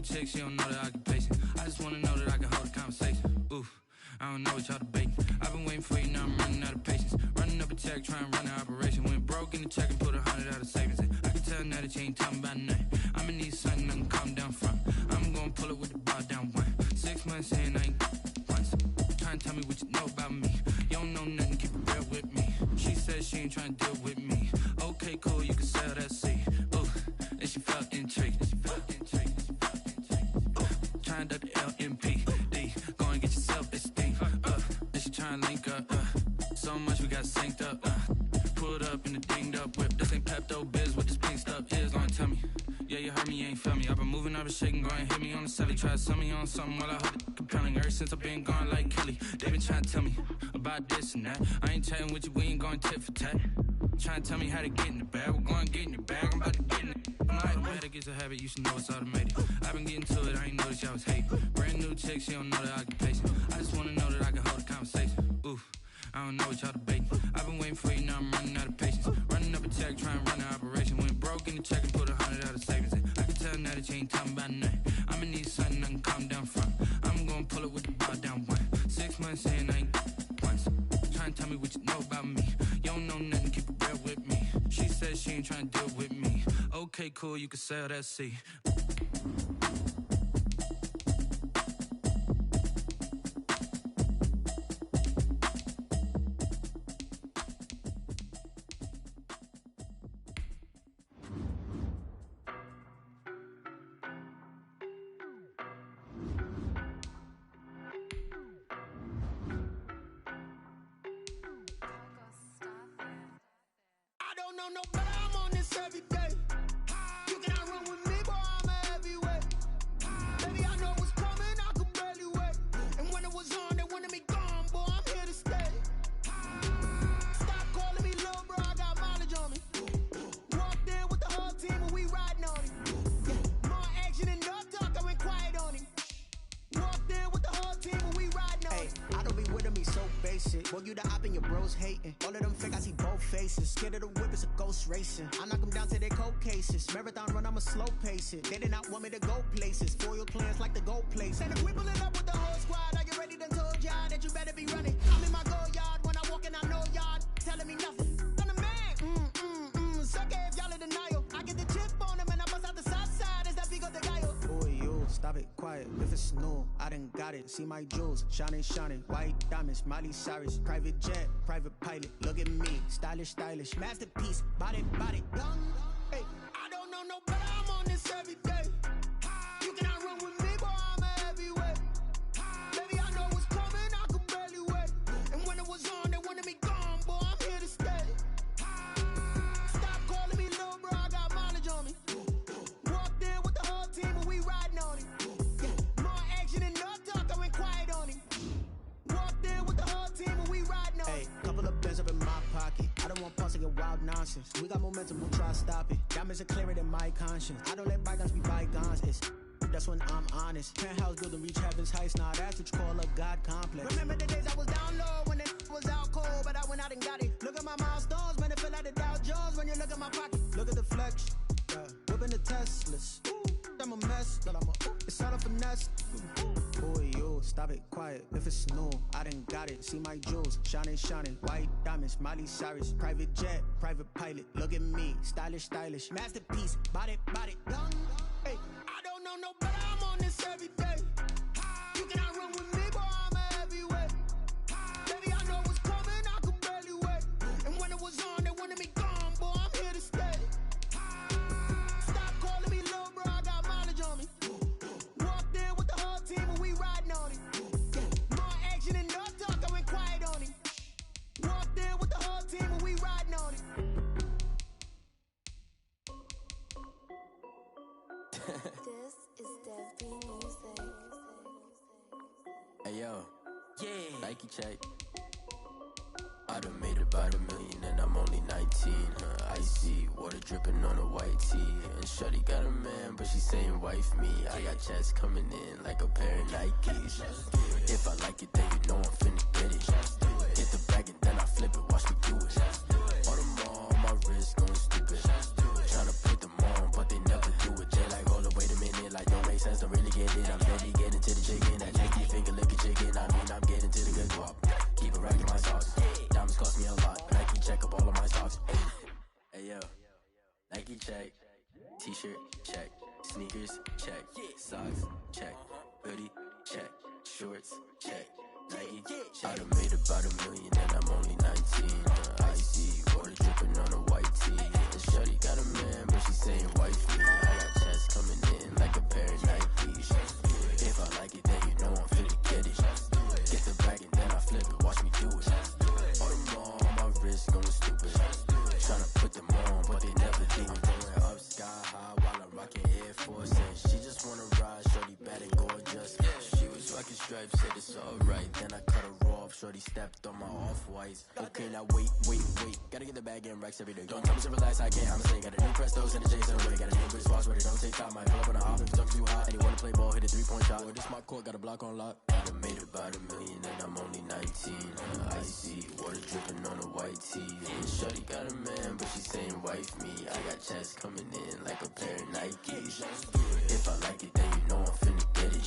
chick, she don't know that I can pace it. I just wanna know that I can hold a conversation. Oof, I don't know what y'all debating. I've been waiting for you, now I'm running out of patience. Running up a check, trying to run an operation. Went broke in the check and put 100 out of savings in. I can tell now that you ain't talking about nothing. I'ma need something I can calm down from. I'm gonna pull it with the bar down one. 6 months in, I ain't once. Trying to tell me what you know about me. You don't know nothing, keep it real with me. She said she ain't trying to deal with me. Okay, cool, you can sell that seed. Ooh, then she felt intrigued. Trying to duck the LMPD. Go and get yourself this thing. Then she trying to link up. So much we got synced up. Pulled up in the dinged up whip. This ain't Pepto Biz, what this pink stuff is. Gonna tell me. Yeah, you heard me, you ain't felt me. I've been moving, I've been shaking, go and hit me on the celly. Try to sell me on something while I hold it compelling. Ever since I've been gone like Kelly, they been trying to tell me about this and that. I ain't chatting with you, we ain't going tit for tat. Trying to tell me how to get in the bag. We're going to get in the bag, I'm about to get in it. I'm like, man, that gets a habit, you should know it's automated. I've been getting to it, I ain't noticed y'all was hating. Brand new chick, she don't know that I can pace it. I just wanna know that I can hold a conversation. Oof, I don't know what y'all debating. I've been waiting for you, now I'm running out of patience. Running up a check, trying to run an operation. Went broke in the check and put 100 out of savings in. I can tell now that you ain't talking about nothing. I'ma need something I can calm down from. I'm gonna pull it with the bar down one. 6 months in, I ain't once. Trying to tell me what you know about me. You don't know nothing, keep it real with me. She said she ain't trying to deal with me. Okay, cool, you can sell that seed. Boy, you the op and your bros hating. All of them fake, I see both faces. Scared of the whip, it's a ghost racing. I knock them down to their cold cases. Marathon run, I'ma slow pace it. They did not want me to go places. Foil plans like the go place. And if we pulling up with the whole squad, are you ready? Done told y'all that you better be running. I'm in my go yard when I walk in, I know y'all telling me nothing. I'm the man. Suck it if y'all in denial. I get the chip on them and I bust out the south side. Is that Vigo de Gallo? Boy, you stop it, quiet. If it's new, I done got it. See my jewels, shining. White diamonds, Miley Cyrus. Private jet, private pilot. Look at me, stylish. Masterpiece, body, young. Hey, I don't know no better. I'm on this every day. You cannot run with me, boy. I'm a heavyweight. Baby, I know what's coming. I could barely wait. And when it was on, they wanted me gone, boy. I'm here to stay. Stop calling me little bro. I got mileage on me. Walked in with the whole team, and we riding on it. More action and no talk. I went quiet on him. Walked in with the whole team, and we riding on it. Hey, couple of bands up in my pocket. I don't want pulse to get wild nonsense. We got momentum, we'll try to stop it. Diamonds are clearer than my conscience. I don't let bygones be bygones. It's that's when I'm honest. Penthouse building, reach heaven's heights. Nah, that's what you call a God complex. Remember the days I was down low when it was out cold, but I went out and got it. Look at my milestones, man, it feel like the Dow Jones when you look at my pocket. Look at the flex, whipping the Teslas. I'm a mess, but it's all a finesse. Boy, you stop it, quiet. If it's new, I done got it. See my jewels, shining. White diamonds, Miley Cyrus. Private jet, private pilot. Look at me, stylish. Masterpiece, body, young. Hey, I don't know no better. I'm on this every day. You cannot run with me, boy. I'm a heavyweight. Baby, I know what's coming. I could barely wait. And when it was on, they wanted me gone, boy. I'm here to stay. Stop calling me little bro. I got mileage on me. Walked in with the whole team, and we riding on it. More action and no talk. I went quiet on him. Walked in with the whole team, and we riding on it. This is Dev B Music. Hey yo, yeah, Nike check. I done made about $1 million and I'm only 19. Icy water dripping on a white tee. And shawty got a man, but she saying wife me. I got checks coming in like a pair of Nikes. If I like it, then you know I'm finna get it. Get the bag and then I flip it, watch me do it. All them on my wrist going stupid. Tryna put them on, but they never do it. Jay like, hold up, wait a minute, like don't make sense, don't really get it. I'm steady getting to the chicken. That tasty finger licking chicken. I mean, I'm getting to the good guap. Keep it right in my socks. Diamonds cost me a lot. Nike check up all of my socks. Hey yo, Nike check. T-shirt check. Sneakers check. Socks check. Hoodie check. Shorts check. Nike check. I done made about $1 million and I'm only 19. Icy water dripping on a white tee. The shorty got a man, but she saying wife me. I got chest coming in like a pair of Nikes. If I like it, then you know I'm finna get it. Get the bag and then I flip it. Watch me do it. All them all on my wrist going stupid. Tryna put them on, but they never do. I'm going up sky high while I'm rocking Air Force. And she just wanna ride, shorty bad and gorgeous. She was rocking stripes, said it's alright. Then I cut her off, shorty stepped on my off-whites. Okay, now wait. Gotta get the bag and racks every day. Don't tell me to relax, I can't, I'm saying. Got a new Prestos and a Jason away. Got a new Chris Fox, where they don't take time. Might pull up on a hop if it's too hot. And they wanna play ball, hit a 3-point shot. With this smart court, got a block on lock. I done made about $1 million and I'm only 19. Icy water dripping on a white tee. And shorty got a man, but she saying wife me. I got chest coming in like a pair of Nikes. If I like it, then you know I'm finna get it.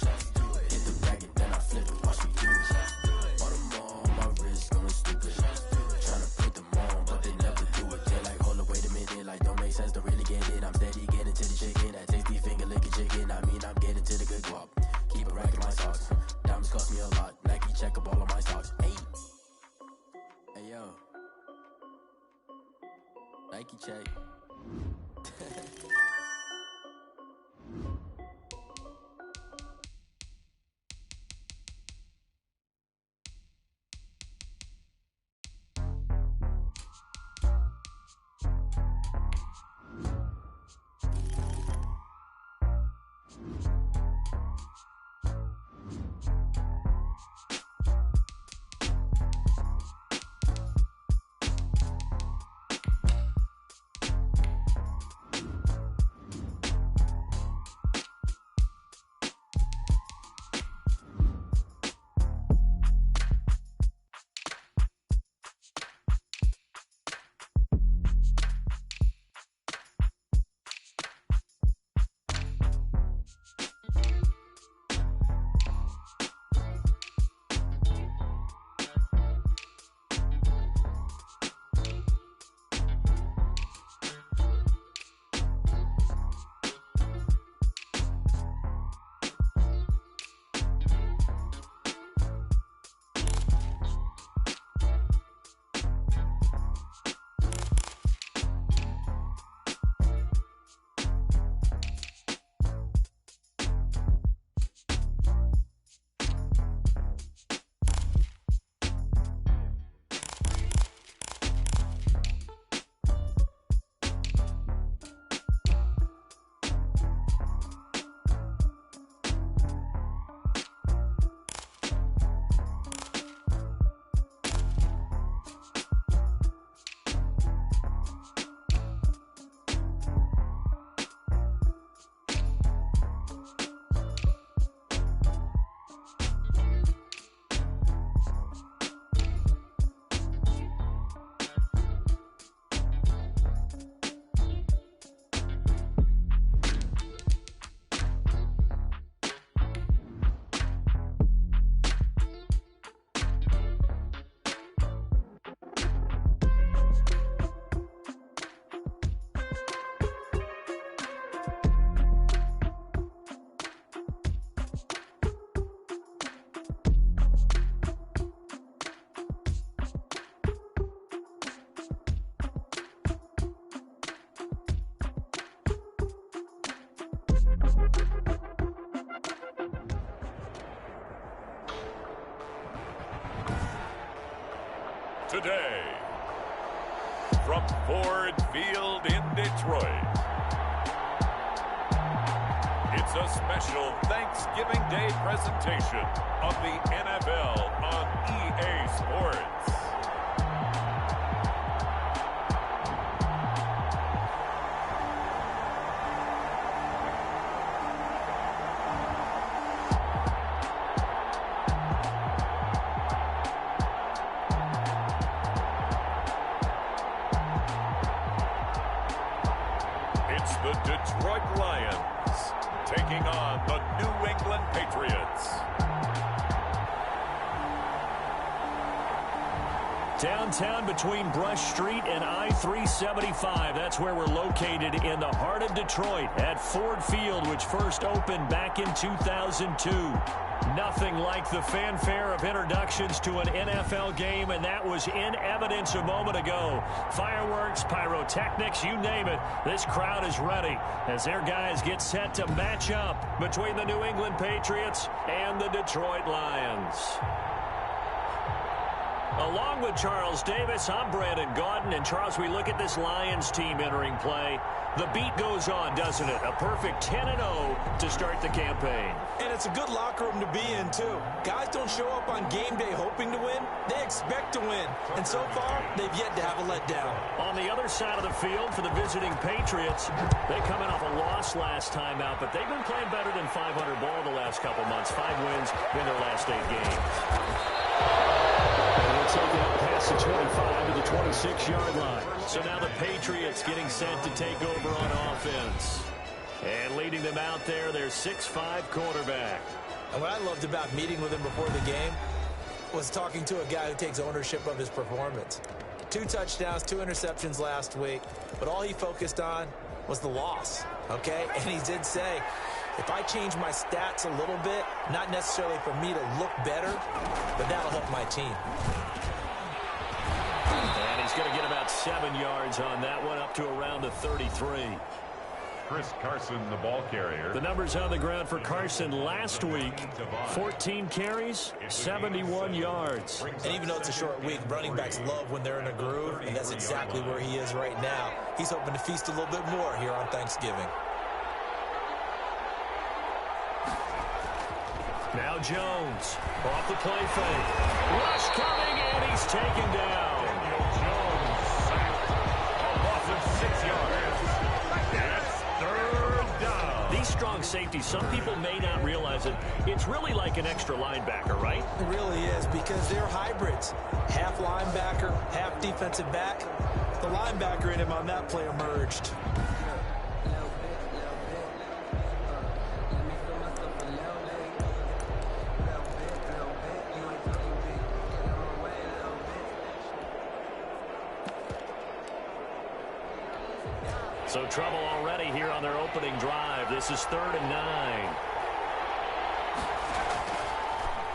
Hit the bag and then I flip it. Watch me do it. All them all on my wrist going stupid. Tryna put them on, but they never do it. They're like, hold up, wait a minute. Like, don't make sense to really get it. I'm steady getting to the chicken. That tasty finger licking chicken. I mean, I'm getting to the good guap. Keep it right in my socks. Diamonds cost me a lot. Nike check up all of my socks. Hey yo. Nike check. Today, from Ford Field in Detroit, it's a special Thanksgiving Day presentation of the NFL on EA Sports. It's the Detroit Lions taking on the New England Patriots. Downtown between Brush Street and I-375. That's where we're located in the heart of Detroit at Ford Field, which first opened back in 2002. Nothing like the fanfare of introductions to an NFL game, and that was in evidence a moment ago. Fireworks, pyrotechnics, you name it. This crowd is ready as their guys get set to match up between the New England Patriots and the Detroit Lions. Along with Charles Davis, I'm Brandon Gaudin. And, Charles, we look at this Lions team entering play. The beat goes on, doesn't it? A perfect 10-0 to start the campaign. And it's a good locker room to be in, too. Guys don't show up on game day hoping to win. They expect to win. And so far, they've yet to have a letdown. On the other side of the field for the visiting Patriots, they coming off a loss last time out, but they've been playing better than 500 ball the last couple months. 5 wins in their last 8 games. And we'll take it out past the 25 to the 26-yard line. So now the Patriots getting set to take over on offense. And leading them out there, their 6'5" quarterback. And what I loved about meeting with him before the game was talking to a guy who takes ownership of his performance. 2 touchdowns, 2 interceptions last week, but all he focused on was the loss, okay? And he did say, if I change my stats a little bit, not necessarily for me to look better, but that'll help my team. And he's going to get about 7 yards on that one, up to around the 33. Chris Carson, the ball carrier. The numbers on the ground for Carson last week: 14 carries, 71 yards. And even though it's a short week, running backs love when they're in a groove, and that's exactly where he is right now. He's hoping to feast a little bit more here on Thanksgiving. Now Jones, off the play fake. Rush coming, and he's taken down. Jones sacked. A loss of 6 yards. It's 3rd down. These strong safeties, some people may not realize it. It's really like an extra linebacker, right? It really is, because they're hybrids. Half linebacker, half defensive back. The linebacker in him on that play emerged. So trouble already here on their opening drive. This is 3rd and 9.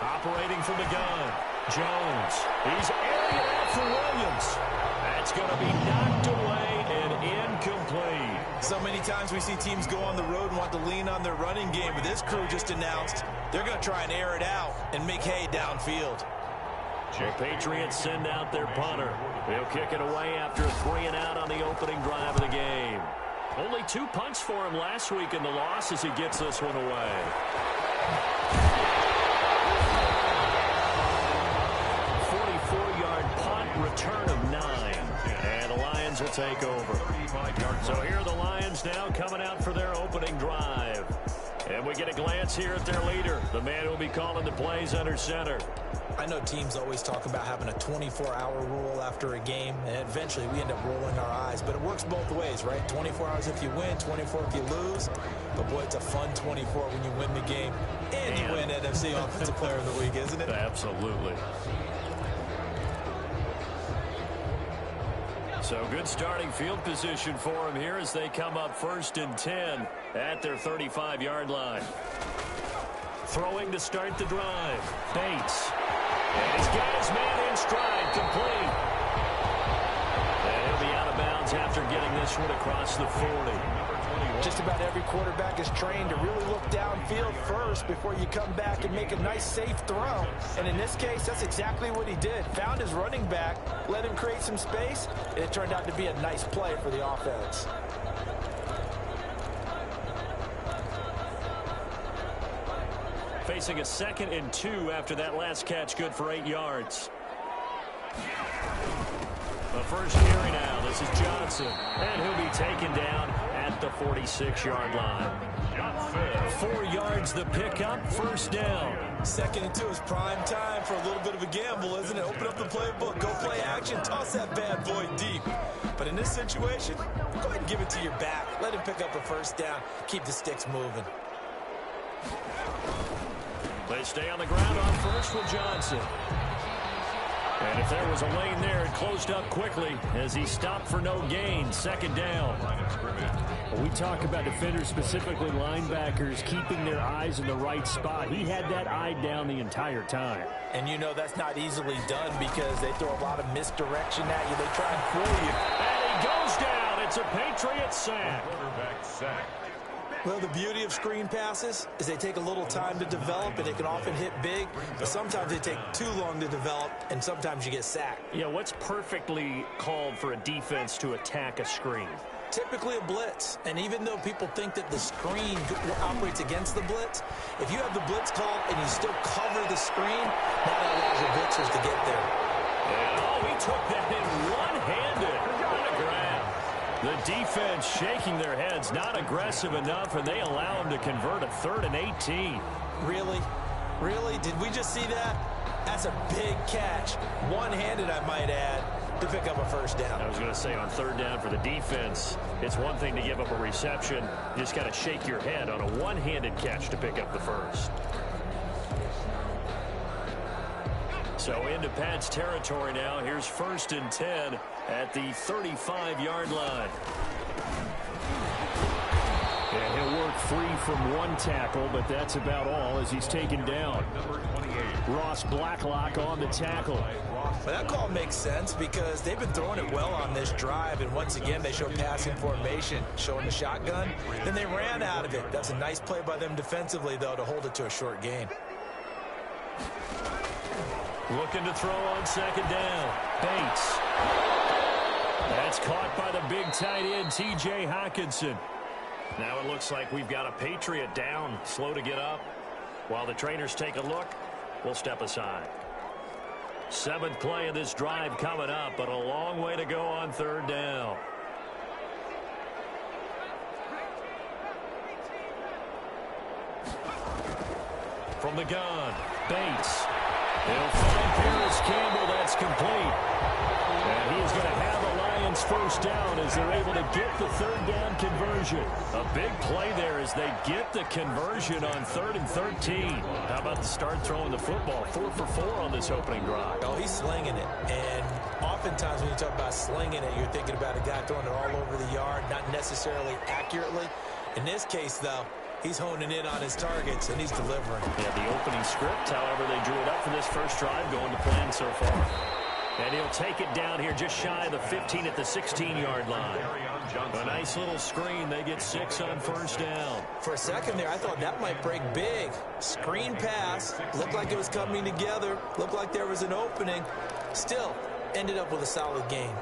Operating from the gun. Jones. He's airing it out for Williams. That's going to be knocked away and incomplete. So many times we see teams go on the road and want to lean on their running game, but this crew just announced they're going to try and air it out and make hay downfield. The Patriots send out their punter. They'll kick it away after a 3-and-out on the opening drive of the game. Only 2 punts for him last week in the loss as he gets this one away. 44-yard punt, return of 9. And the Lions will take over. So here are the Lions now coming out for their opening drive. And we get a glance here at their leader, the man who will be calling the plays under center. I know teams always talk about having a 24-hour rule after a game, and eventually we end up rolling our eyes. But it works both ways, right? 24 hours if you win, 24 if you lose. But, boy, it's a fun 24 when you win the game and you win NFC Offensive Player of the Week, isn't it? Absolutely. So good starting field position for them here as they come up 1st and 10 at their 35-yard line. Throwing to start the drive. Bates. And his guy's man in stride, complete. And he'll be out of bounds after getting this one across the 40. Just about every quarterback is trained to really look downfield first before you come back and make a nice, safe throw. And in this case, that's exactly what he did. Found his running back, let him create some space, and it turned out to be a nice play for the offense. Facing a 2nd and 2 after that last catch, good for 8 yards. The first carry now. This is Johnson. And he'll be taken down at the 46-yard line. 4 yards the pickup, 1st down. 2nd and 2 is prime time for a little bit of a gamble, isn't it? Open up the playbook, go play action, toss that bad boy deep. But in this situation, go ahead and give it to your back. Let him pick up a 1st down. Keep the sticks moving. They stay on the ground on first with Johnson. And if there was a lane there, it closed up quickly as he stopped for no gain. Second down. When we talk about defenders, specifically linebackers, keeping their eyes in the right spot. He had that eye down the entire time. And you know that's not easily done because they throw a lot of misdirection at you. They try and fool you. And he goes down. It's a Patriots sack. Quarterback sack. Well, the beauty of screen passes is they take a little time to develop, and they can often hit big, but sometimes they take too long to develop, and sometimes you get sacked. Yeah, what's perfectly called for a defense to attack a screen? Typically a blitz, and even though people think that the screen operates against the blitz, if you have the blitz called and you still cover the screen, that allows your blitzers to get there. And he took that in one-handed. What a grab. The defense shaking their heads, not aggressive enough, and they allow him to convert a 3rd and 18. Really? Really? Did we just see that? That's a big catch. One-handed, I might add, to pick up a first down. I was going to say on 3rd down for the defense, it's one thing to give up a reception. You just got to shake your head on a one-handed catch to pick up the first. So into Pat's territory now. Here's 1st and 10 at the 35-yard line. And he'll work free from one tackle, but that's about all as he's taken down. Ross Blacklock on the tackle. Well, that call makes sense because they've been throwing it well on this drive, and once again they show passing formation, showing the shotgun. Then they ran out of it. That's a nice play by them defensively, though, to hold it to a short gain. Looking to throw on 2nd down. Bates. That's caught by the big tight end, T.J. Hockenson. Now it looks like we've got a Patriot down, slow to get up. While the trainers take a look, we'll step aside. 7th play of this drive coming up, but a long way to go on 3rd down. From the gun, Bates. He'll find Paris Campbell. That's complete. And he's going to have the Lions first down as they're able to get the 3rd down conversion. A big play there as they get the conversion on 3rd and 13. How about the start throwing the football? 4 for 4 on this opening drive. Oh, he's slinging it. And oftentimes when you talk about slinging it, you're thinking about a guy throwing it all over the yard, not necessarily accurately. In this case, though, he's honing in on his targets, and he's delivering. Yeah, the opening script, however, they drew it up for this first drive, going to plan so far. And he'll take it down here just shy of the 15 at the 16-yard line. A nice little screen. They get 6 on 1st down. For a second there, I thought that might break big. Screen pass. Looked like it was coming together. Looked like there was an opening. Still, ended up with a solid gain.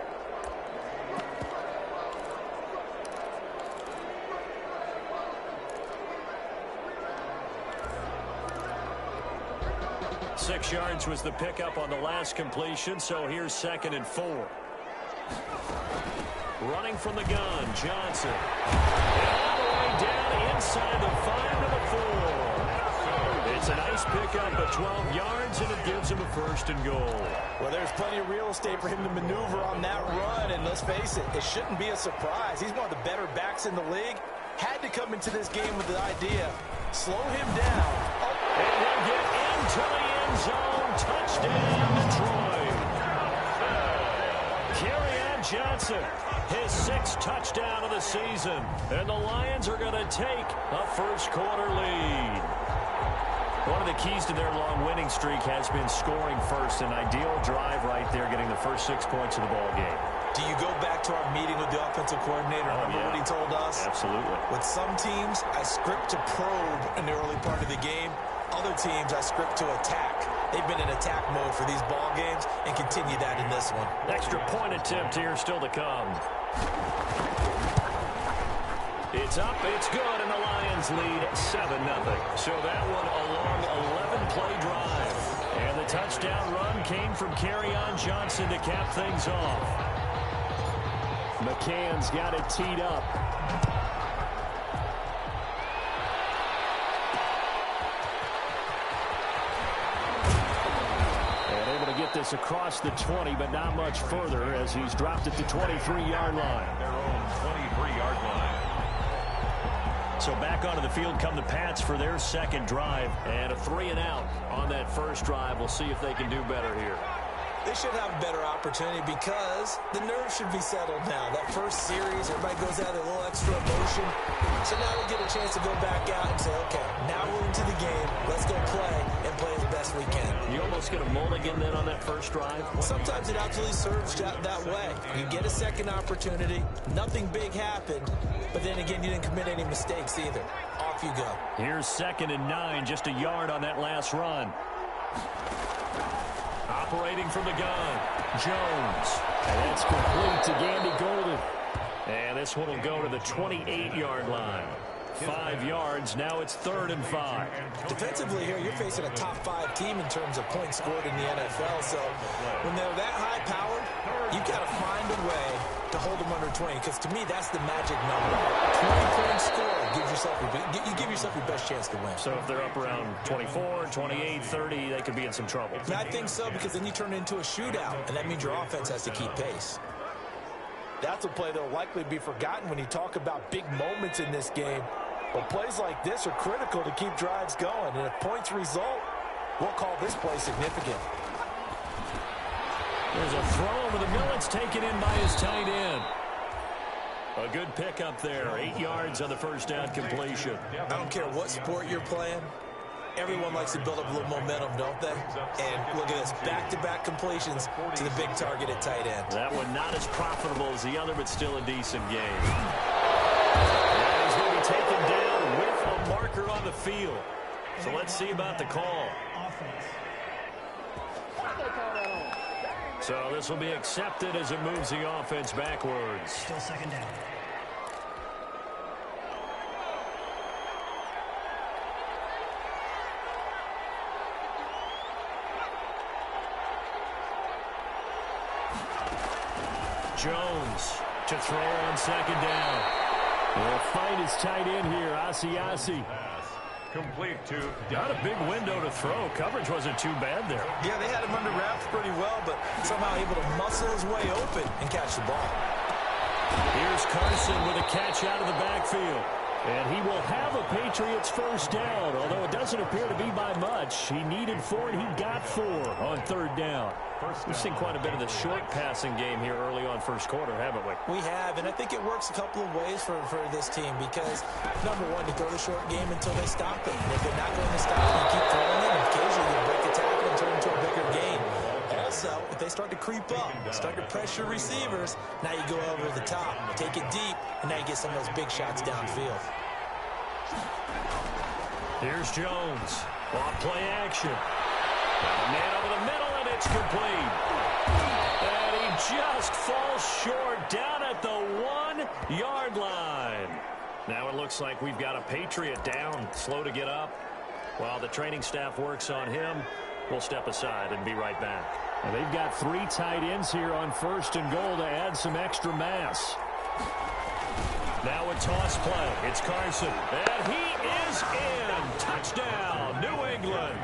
Six yards was the pickup on the last completion, so here's 2nd and 4. Running from the gun, Johnson. And all the way down inside the 5 to the 4. It's a nice pickup of 12 yards, and it gives him a 1st and goal. Well, there's plenty of real estate for him to maneuver on that run, and let's face it, it shouldn't be a surprise. He's one of the better backs in the league. Had to come into this game with the idea, slow him down. Oh. And he'll get into the end zone. Touchdown, Detroit. Kerryon Johnson, his 6th touchdown of the season. And the Lions are going to take a first-quarter lead. One of the keys to their long winning streak has been scoring first. An ideal drive right there, getting the first 6 points of the ball game. Do you go back to our meeting with the offensive coordinator? Remember what he told us? Absolutely. With some teams, I script to probe in the early part of the game. Other teams, I script to attack. They've been in attack mode for these ball games and continue that in this one. Extra point attempt here still to come. It's up, it's good, and the Lions lead 7-0. So that one a long 11-play drive. And the touchdown run came from Kerryon Johnson to cap things off. McCann's got it teed up. And able to get this across the 20, but not much further as he's dropped at the 23-yard line. Their own 23-yard line. So back onto the field come the Pats for their second drive. And a 3-and-out on that first drive. We'll see if they can do better here. They should have a better opportunity because the nerves should be settled now. That first series, everybody goes out with a little extra emotion. So now they get a chance to go back out and say, okay, now we're into the game. Let's go play and play as best we can. You almost get a mulligan then on that first drive? Sometimes it absolutely serves that way. You get a second opportunity. Nothing big happened. But then again, you didn't commit any mistakes either. Off you go. Here's 2nd and 9, just a yard on that last run. Operating from the gun, Jones. And that's complete to Gandy Golden. And this one will go to the 28-yard line. 5 yards. Now it's 3rd and 5. Defensively here, you're facing a top-5 team in terms of points scored in the NFL. So when they're that high-powered, you've got to find a way to hold them under 20. Because to me, that's the magic number. 20-point score gives yourself you give yourself your best chance to win. So if they're up around 24, 28, 30, they could be in some trouble. And I think so, because then you turn it into a shootout, and that means your offense has to keep pace. That's a play that will likely be forgotten when you talk about big moments in this game. But plays like this are critical to keep drives going. And if points result, we'll call this play significant. There's a throw over the middle. It's taken in by his tight end. A good pickup there. 8 yards on the first down completion. I don't care what sport you're playing. Everyone likes to build up a little momentum, don't they? And look at this, back-to-back completions to the big target at tight end. That one not as profitable as the other, but still a decent game. And he's going to be taken down with a marker on the field. So let's see about the call. So this will be accepted as it moves the offense backwards. Still 2nd down. Jones to throw on 2nd down. He'll find his tight end here, Asiasi. Complete to Got a big window to throw. Coverage wasn't too bad there. Yeah, they had him under wraps pretty well, but somehow able to muscle his way open and catch the ball. Here's Carson with a catch out of the backfield. And he will have a Patriots first down, although it doesn't appear to be by much. He needed 4, and he got 4 on 3rd down. We've seen quite a bit of the short passing game here early on first quarter, haven't we? We have, and I think it works a couple of ways for this team because, number one, you throw the short game until they stop it. And if they're not going to stop it, you keep throwing it, and occasionally you break a tackle and turn into a bigger gain. Also, if they start to creep up, start to pressure receivers, now you go over the top, take it deep, and now you get some of those big shots downfield. Here's Jones. Off play action. Got a man over the middle, and it's complete. And he just falls short down at the 1-yard line. Now it looks like we've got a Patriot down, slow to get up. While the training staff works on him, we'll step aside and be right back. And they've got 3 tight ends here on 1st and goal to add some extra mass. Now a toss play. It's Carson. And he is in. Touchdown, New England.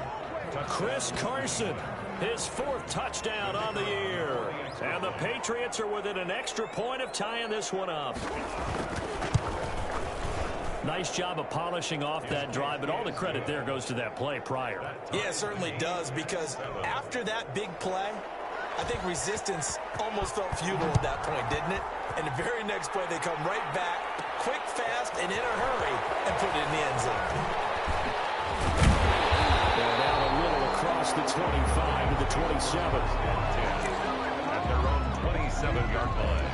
Chris Carson, his 4th touchdown on the year. And the Patriots are within an extra point of tying this one up. Nice job of polishing off that drive, but all the credit there goes to that play prior. Yeah, it certainly does, because after that big play, I think resistance almost felt futile at that point, didn't it? And the very next play, they come right back, quick, fast, and in a hurry, and put it in the end zone. They're down a little across the 25 to the 27. at their own 27-yard line.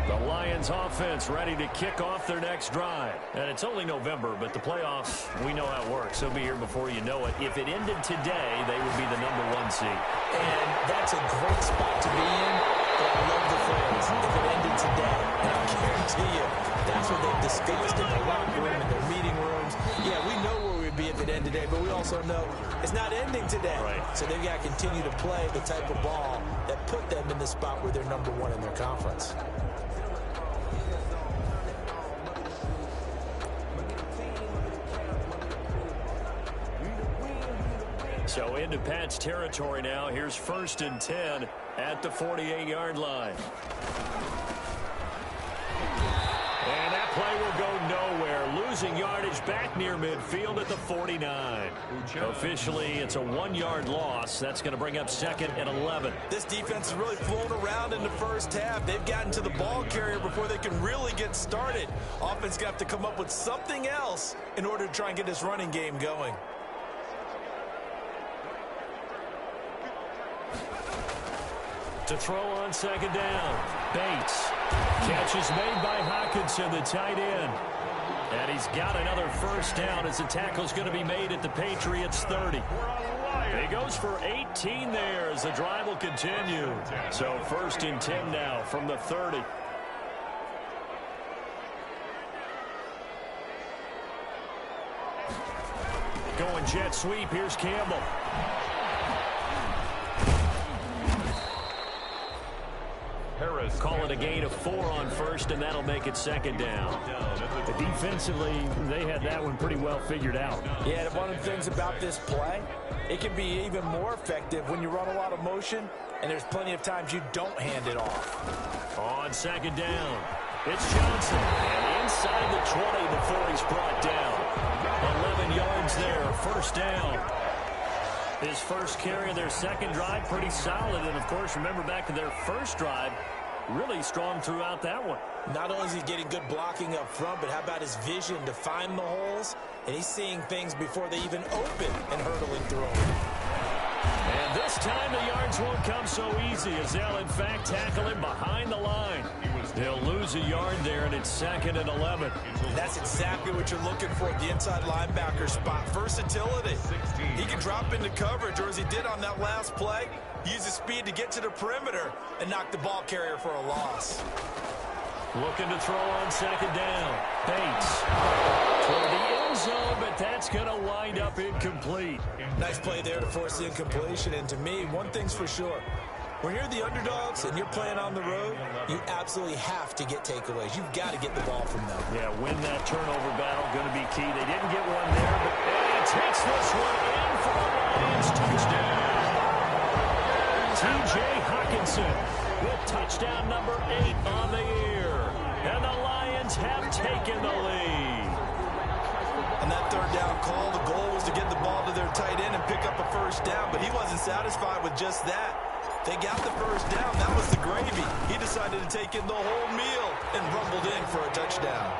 The Lions offense ready to kick off their next drive. And it's only November, but the playoffs, we know how it works. They'll be here before you know it. If it ended today, they would be the #1 seed. And that's a great spot to be in. But I love the phrase, if it ended today. And I guarantee you, that's what they've discussed in their locker room, in their meeting rooms. Yeah, we know where we'd be if it ended today, but we also know it's not ending today. Right. So they've got to continue to play the type of ball that put them in the spot where they're #1 in their conference. So into Pat's territory now. Here's 1st and 10 at the 48-yard line. And that play will go nowhere. Losing yardage back near midfield at the 49. Officially, it's a 1-yard loss. That's going to bring up 2nd and 11. This defense has really flown around in the first half. They've gotten to the ball carrier before they can really get started. Offense got to come up with something else in order to try and get this running game going. To throw on 2nd down. Bates. Catch is made by Hawkinson, the tight end. And he's got another first down as the tackle's going to be made at the Patriots 30. He goes for 18 there as the drive will continue. So 1st and 10 now from the 30. Going jet sweep. Here's Campbell. Call it a gain of 4 on 1st, and that'll make it 2nd down. Defensively, they had that one pretty well figured out. Yeah, and one of the things about this play, it can be even more effective when you run a lot of motion, and there's plenty of times you don't hand it off. On 2nd down, it's Johnson, and inside the 20 before he's brought down. 11 yards there, 1st down. His first carry of their second drive, pretty solid. And, of course, remember back to their first drive, really strong throughout that one. Not only is he getting good blocking up front, but how about his vision to find the holes? And he's seeing things before they even open and hurdling through them. And this time the yards won't come so easy as they'll, in fact, tackle him behind the line. They'll lose a yard there, and it's 2nd and 11. That's exactly what you're looking for at the inside linebacker spot. Versatility. He can drop into coverage, or as he did on that last play, use his speed to get to the perimeter and knock the ball carrier for a loss. Looking to throw on 2nd down. Bates toward the end zone, but that's going to wind up incomplete. Nice play there to force the incompletion. And to me, one thing's for sure. When you're the underdogs and you're playing on the road, you absolutely have to get takeaways. You've got to get the ball from them. Yeah, win that turnover battle, going to be key. They didn't get one there, but he takes this one in for the Lions. Touchdown. T.J. Hawkinson with touchdown number 8 on the year. And the Lions have taken the lead. On that 3rd down call, the goal was to get the ball to their tight end and pick up a first down, but he wasn't satisfied with just that. They got the first down. That was the gravy. He decided to take in the whole meal and rumbled in for a touchdown.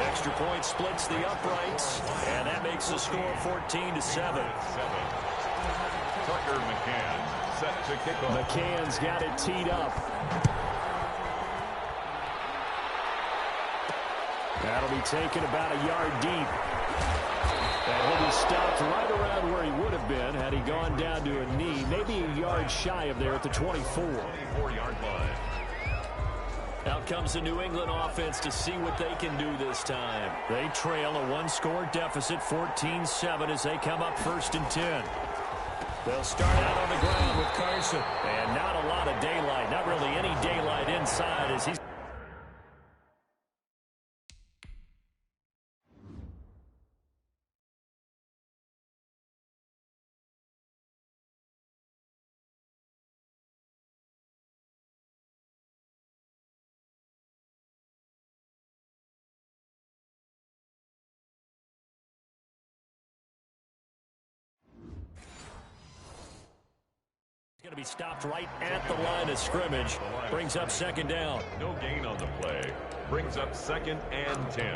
Extra point splits the uprights, and that makes the score 14-7. Tucker McCann set to kick off. McCann's got it teed up. That'll be taken about a yard deep. And he'll be stopped right around where he would have been had he gone down to a knee, maybe a yard shy of there at the 24. 24-yard line. Out comes the New England offense to see what they can do this time. They trail a 1-score deficit, 14-7, as they come up 1st and 10. They'll start out on the ground with Carson. And not a lot of daylight, not really any daylight inside as he's... Going to be stopped right at the line of scrimmage. Brings up 2nd down. No gain on the play. Brings up 2nd and 10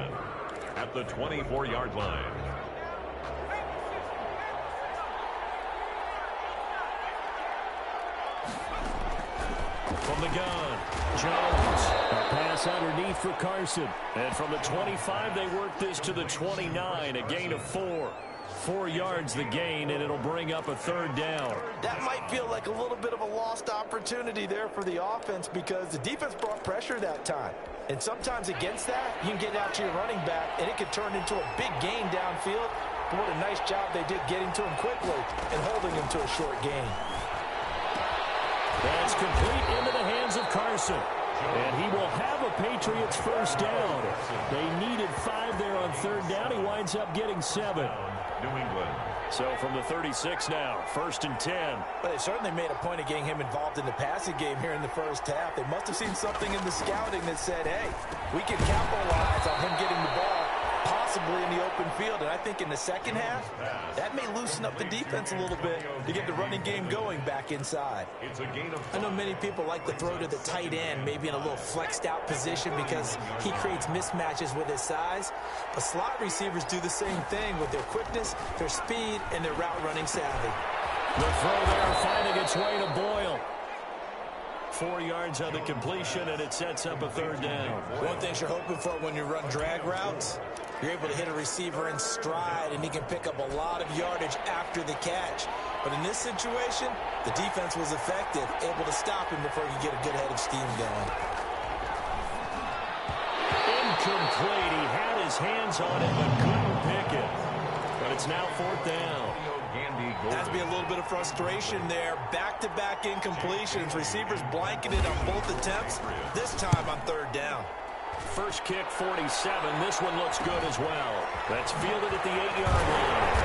at the 24-yard line. From the gun, Jones. A pass underneath for Carson. And from the 25, they work this to the 29. A gain of 4. 4 yards the gain, and it'll bring up a 3rd down. That might feel like a little bit of a lost opportunity there for the offense because the defense brought pressure that time. And sometimes against that, you can get out to your running back, and it could turn into a big gain downfield. But what a nice job they did getting to him quickly and holding him to a short gain. That's complete into the hands of Carson. And he will have a Patriots first down. They needed 5 there on 3rd down. He winds up getting 7. New England. So from the 36 now, 1st and 10. But they certainly made a point of getting him involved in the passing game here in the first half. They must have seen something in the scouting that said, hey, we can capitalize on him getting the ball possibly in the open field. And I think in the second half, that may loosen up the defense a little bit to get the running game going back inside. It's a gain of... I know many people like to throw to the tight end, maybe in a little flexed out position because he creates mismatches with his size. But slot receivers do the same thing with their quickness, their speed, and their route running savvy. The throw there finding its way to Boyle. 4 yards on the completion, and it sets up a 3rd down. One thing you're hoping for when you run drag routes, you're able to hit a receiver in stride, and he can pick up a lot of yardage after the catch. But in this situation, the defense was effective, able to stop him before he could get a good head of steam going. Incomplete. He had his hands on it, but couldn't pick it. But it's now 4th down. Has to be a little bit of frustration there. Back-to-back incompletions. Receivers blanketed on both attempts, this time on 3rd down. First kick, 47. This one looks good as well. That's fielded at the 8-yard line.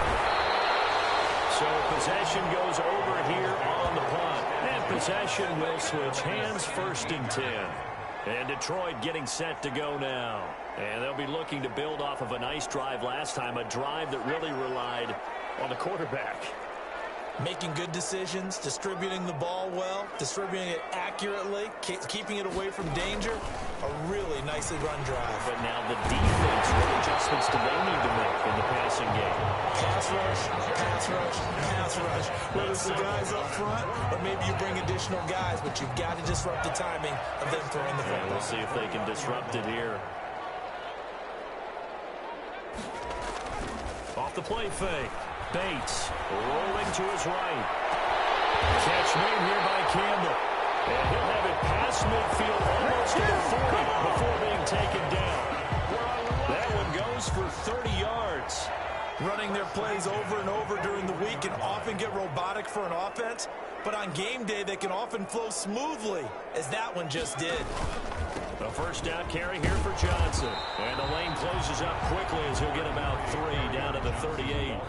So possession goes over here on the punt. And possession will switch hands, 1st and 10. And Detroit getting set to go now. And they'll be looking to build off of a nice drive last time, a drive that really relied on the quarterback. Making good decisions, distributing the ball well, distributing it accurately, keeping it away from danger. A really nicely run drive. But now the defense, what adjustments do they need to make in the passing game? Pass rush, pass rush, pass rush. Whether it's the guys up front or maybe you bring additional guys, but you've got to disrupt the timing of them throwing the football. We'll see if they can disrupt it here. Off the play fake. Bates rolling to his right. Catch made here by Campbell. And he'll have it past midfield almost to the 40 before being taken down. That one goes for 30 yards. Running their plays over and over during the week can often get robotic for an offense, but on game day they can often flow smoothly, as that one just did. A 1st down carry here for Johnson. And the lane closes up quickly as he'll get about 3 down to the 38.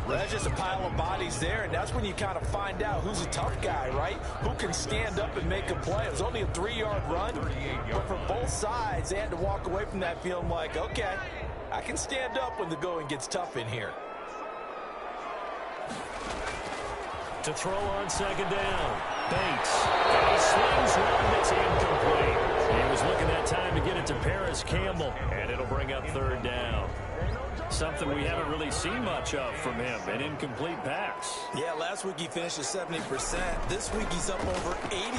Well, that's just a pile of bodies there, and that's when you kind of find out who's a tough guy, right? Who can stand up and make a play. It was only a 3-yard run, but for both sides, they had to walk away from that feeling like, okay, I can stand up when the going gets tough in here. To throw on 2nd down. Bates. And he slings one that's incomplete. He was looking that time to get it to Paris Campbell. And it'll bring up 3rd down. Something we haven't really seen much of from him, an incomplete pass. Yeah, last week he finished at 70%. This week he's up over 80%. I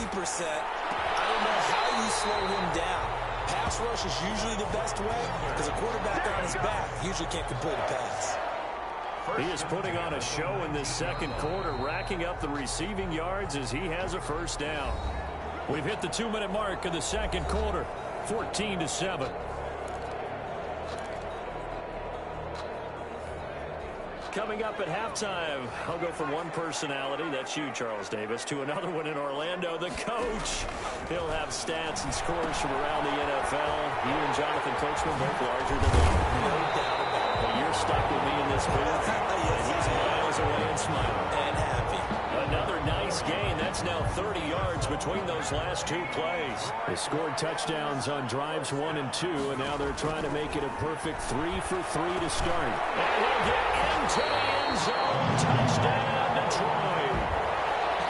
don't know how you slow him down. Pass rush is usually the best way because a quarterback on his back usually can't complete a pass. He is putting on a show in this 2nd quarter, racking up the receiving yards as he has a 1st down. We've hit the 2-minute mark of the 2nd quarter, 14-7. Coming up at halftime, I'll go from one personality, that's you, Charles Davis, to another one in Orlando, the coach. He'll have stats and scores from around the NFL. You and Jonathan Coachman both larger than me. No doubt about it. But you're stuck with me in this booth. Yes, He's miles away and smiling. And happy. Another nice gain. That's now 30 yards between those last 2 plays. They scored touchdowns on drives 1 and 2, and now they're trying to make it a perfect 3 for 3 to start. And he'll get into the end zone. Touchdown, Detroit.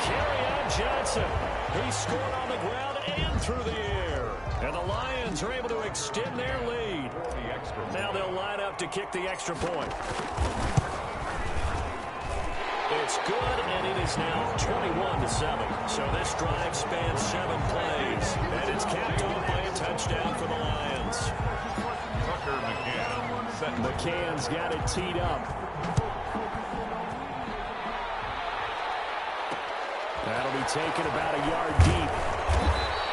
Kerryon Johnson. He scored on the ground and through the air. And the Lions are able to extend their lead. Now they'll line up to kick the extra point. It's good, and it is now 21-7. So this drive spans 7 plays, and it's capped off by a touchdown for the Lions. Tucker McCann. McCann's got it teed up. That'll be taken about a yard deep.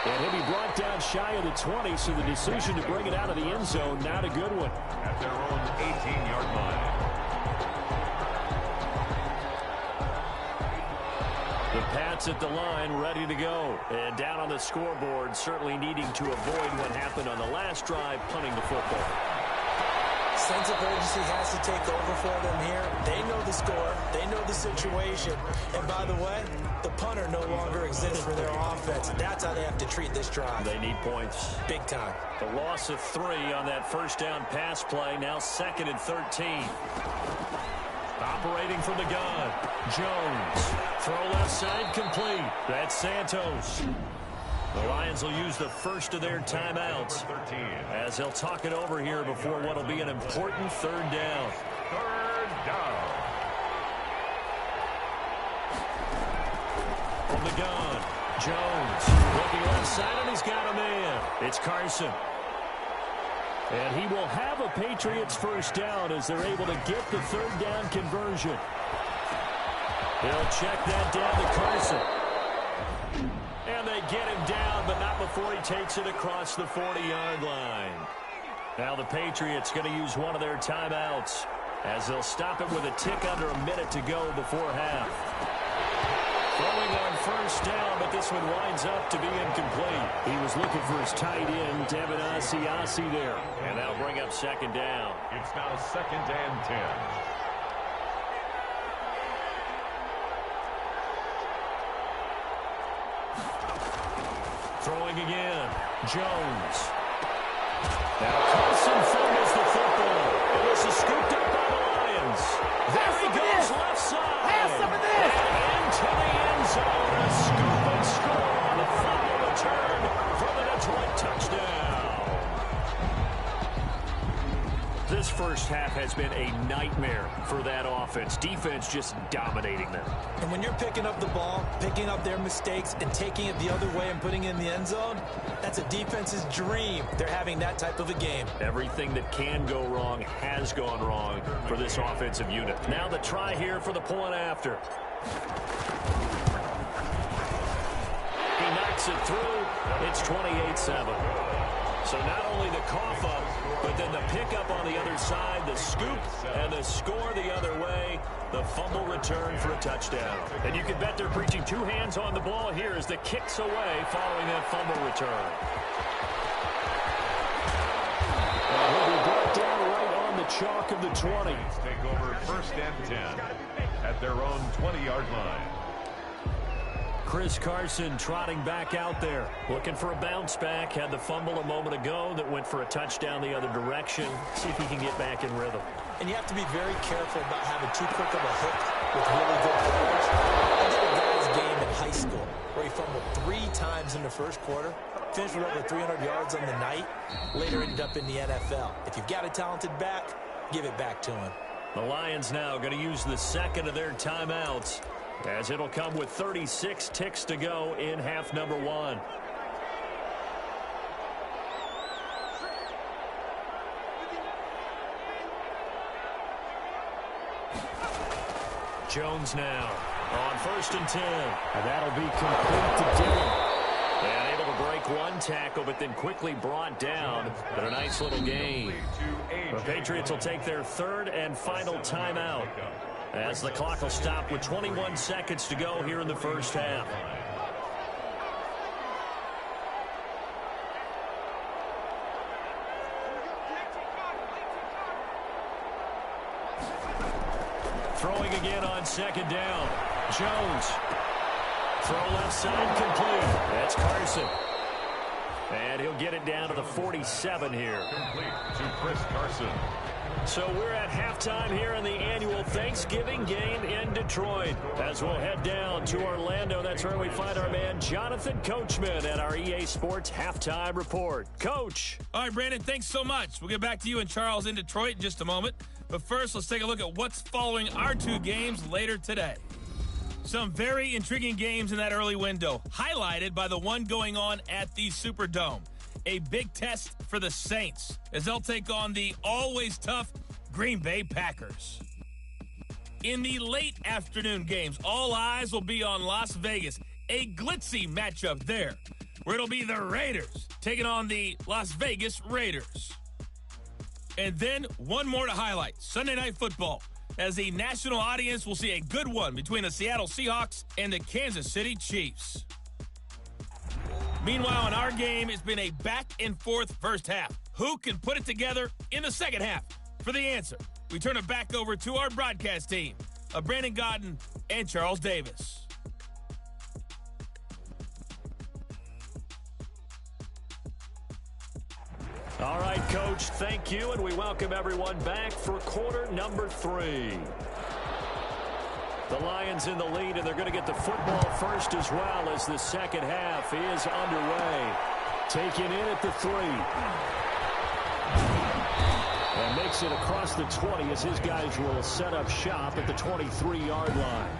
And he'll be brought down shy of the 20, so the decision to bring it out of the end zone, not a good one. At their own 18-yard line. The Pats at the line, ready to go. And down on the scoreboard, certainly needing to avoid what happened on the last drive, punting the football. Sense of urgency has to take over for them here. They know the score. They know the situation. And by the way, the punter no longer exists for their offense. That's how they have to treat this drive. They need points. Big time. The loss of 3 on that first down pass play. Now 2nd and 13. Operating from the gun. Jones. Throw left side complete. That's Santos. The Lions will use the first of their timeouts as they'll talk it over here before what will be an important 3rd down. 3rd down. From the gun, Jones looking left side, and he's got a man. It's Carson. And he will have a Patriots first down as they're able to get the 3rd down conversion. He'll check that down to Carson. And they get him down, but not before he takes it across the 40-yard line. Now the Patriots going to use one of their timeouts as they'll stop it with a tick under a minute to go before half. Throwing on first down, but this one winds up to be incomplete. He was looking for his tight end, Devin Asiasi there. And that'll bring up 2nd down. It's now 2nd and 10. Throwing again. Jones. Now Carson fumbles the football. And this is scooped up by the Lions. There he goes, left side. Have some of this. And into the end zone. A scoop and score on the final return for the Detroit touchdown. This first half has been a nightmare for that offense. Defense just dominating them. And when you're picking up the ball, picking up their mistakes, and taking it the other way and putting it in the end zone, that's a defense's dream. They're having that type of a game. Everything that can go wrong has gone wrong for this offensive unit. Now the try here for the point after. He knocks it through. It's 28-7. So not only the cough up, but then the pickup on the other side, the scoop, and the score the other way, the fumble return for a touchdown. And you can bet they're preaching 2 hands on the ball here as the kick's away following that fumble return. And he'll be brought down right on the chalk of the 20. Take over 1st and 10 at their own 20-yard line. Chris Carson trotting back out there, looking for a bounce back. Had the fumble a moment ago that went for a touchdown the other direction. See if he can get back in rhythm. And you have to be very careful about having too quick of a hook with really good players. I did a guy's game in high school where he fumbled 3 times in the first quarter, finished with over 300 yards on the night, later ended up in the NFL. If you've got a talented back, give it back to him. The Lions now going to use the 2nd of their timeouts, as it'll come with 36 ticks to go in half number 1. Jones now on 1st and 10. And that'll be complete to Dillon. And able to break 1 tackle, but then quickly brought down. But a nice little gain. The Patriots will take their 3rd and final timeout, as the clock will stop with 21 seconds to go here in the first half. Throwing again on 2nd down. Jones. Throw left side complete. That's Carson. And he'll get it down to the 47 here. Complete to Chris Carson. So we're at halftime here in the annual Thanksgiving game in Detroit. As we'll head down to Orlando, that's where we find our man Jonathan Coachman at our EA Sports Halftime Report. Coach. All right, Brandon, thanks so much. We'll get back to you and Charles in Detroit in just a moment. But first, let's take a look at what's following our 2 games later today. Some very intriguing games in that early window, highlighted by the one going on at the Superdome. A big test for the Saints as they'll take on the always tough Green Bay Packers. In the late afternoon games, all eyes will be on Las Vegas. A glitzy matchup there, where it'll be the Raiders taking on the Las Vegas Raiders. And then one more to highlight, Sunday Night Football, as the national audience will see a good one between the Seattle Seahawks and the Kansas City Chiefs. Meanwhile, in our game, it's been a back-and-forth first half. Who can put it together in the second half? For the answer, we turn it back over to our broadcast team of Brandon Godden and Charles Davis. All right, Coach, thank you, and we welcome everyone back for quarter number 3. The Lions in the lead, and they're going to get the football first as well as the second half is underway. Taken in at the 3. And makes it across the 20 as his guys will set up shop at the 23-yard line.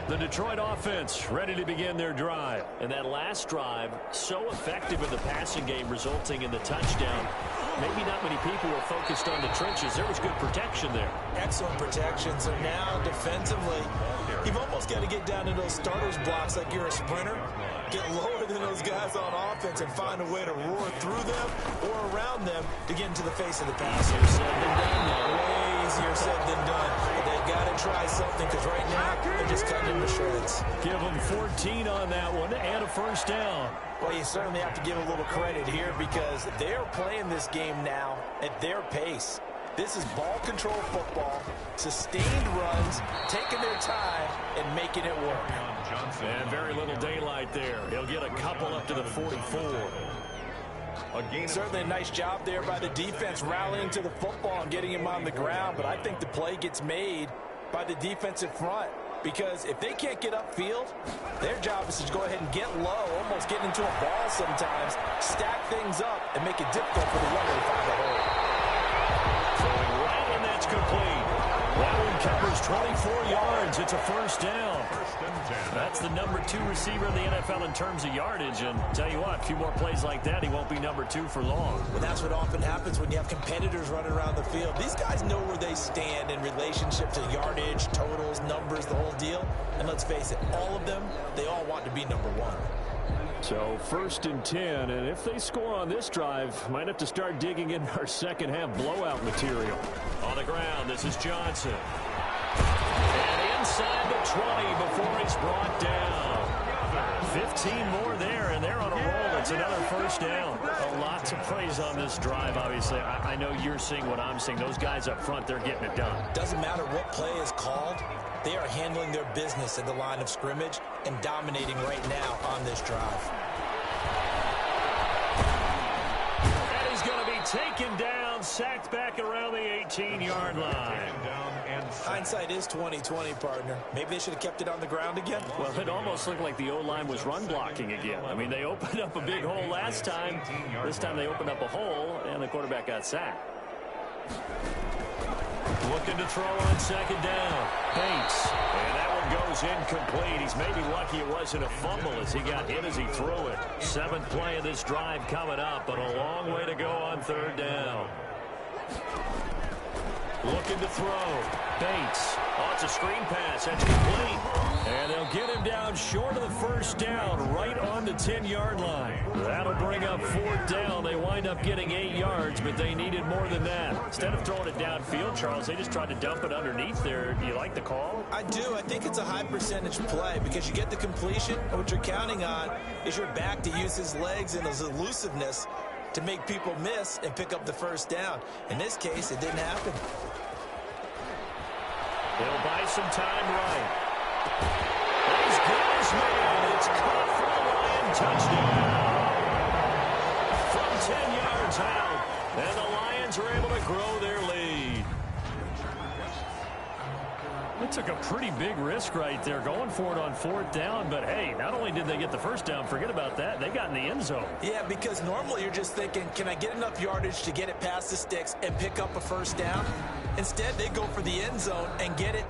The Detroit offense ready to begin their drive. And that last drive, so effective in the passing game, resulting in the touchdown. Maybe not many people were focused on the trenches. There was good protection there. Excellent protection. So now, defensively, you've almost got to get down to those starters blocks like you're a sprinter. Get lower than those guys on offense and find a way to roar through them or around them to get into the face of the passer. Said than done now. Way easier said than done. But they've got to try something because right now they're just cutting into shreds. Give them 14 on that one and a first down. Well, you certainly have to give a little credit here because they're playing this game now at their pace. This is ball control football, sustained runs, taking their time, and making it work. And very little daylight there. He'll get a couple up to the 44. Certainly a nice job there by the defense rallying to the football and getting him on the ground, but I think the play gets made by the defensive front. Because if they can't get upfield, their job is to go ahead and get low, almost get into a ball sometimes, stack things up, and make it difficult for the runner to find a hole. Throwing right, and that's complete. That one covers 24 yards. It's a first down. That's the number 2 receiver in the NFL in terms of yardage. And tell you what, a few more plays like that, he won't be number 2 for long. Well, that's what often happens when you have competitors running around the field. These guys know where they stand in relationship to yardage, totals, numbers, the whole deal. And let's face it, all of them, they all want to be number 1. So first and 10, and if they score on this drive, might have to start digging in our second half blowout material. On the ground, this is Johnson. And inside the 20 before he's brought down. 15 more there, and they're on a roll. It's another first down. Lots of praise on this drive, obviously. I know you're seeing what I'm seeing. Those guys up front, they're getting it done. Doesn't matter what play is called. They are handling their business at the line of scrimmage and dominating right now on this drive. And he's going to be taken down, sacked back around the 18-yard line. Hindsight is 20/20, partner. Maybe they should have kept it on the ground again. Well, it almost looked like the O-line was run blocking again. I mean, they opened up a big hole last time. This time they opened up a hole, and the quarterback got sacked. Looking to throw on second down. Bates. And that one goes incomplete. He's maybe lucky it wasn't a fumble as he got hit as he threw it. 7th play of this drive coming up, but a long way to go on third down. Looking to throw. Bates. Oh, it's a screen pass. That's complete. And they'll get him down short of the first down, right on the 10-yard line. That'll bring up 4th down. They wind up getting 8 yards, but they needed more than that. Instead of throwing it downfield, Charles, they just tried to dump it underneath there. Do you like the call? I do. I think it's a high percentage play because you get the completion, and what you're counting on is your back to use his legs and his elusiveness to make people miss and pick up the first down. In this case, it didn't happen. They'll buy some time right. He's got his man. It's caught for the Lion touchdown. From 10 yards out. And the Lions are able to grow their lead. They took a pretty big risk right there going for it on 4th down. But, hey, not only did they get the first down, forget about that, they got in the end zone. Yeah, because normally you're just thinking, can I get enough yardage to get it past the sticks and pick up a first down? Instead, they go for the end zone and get it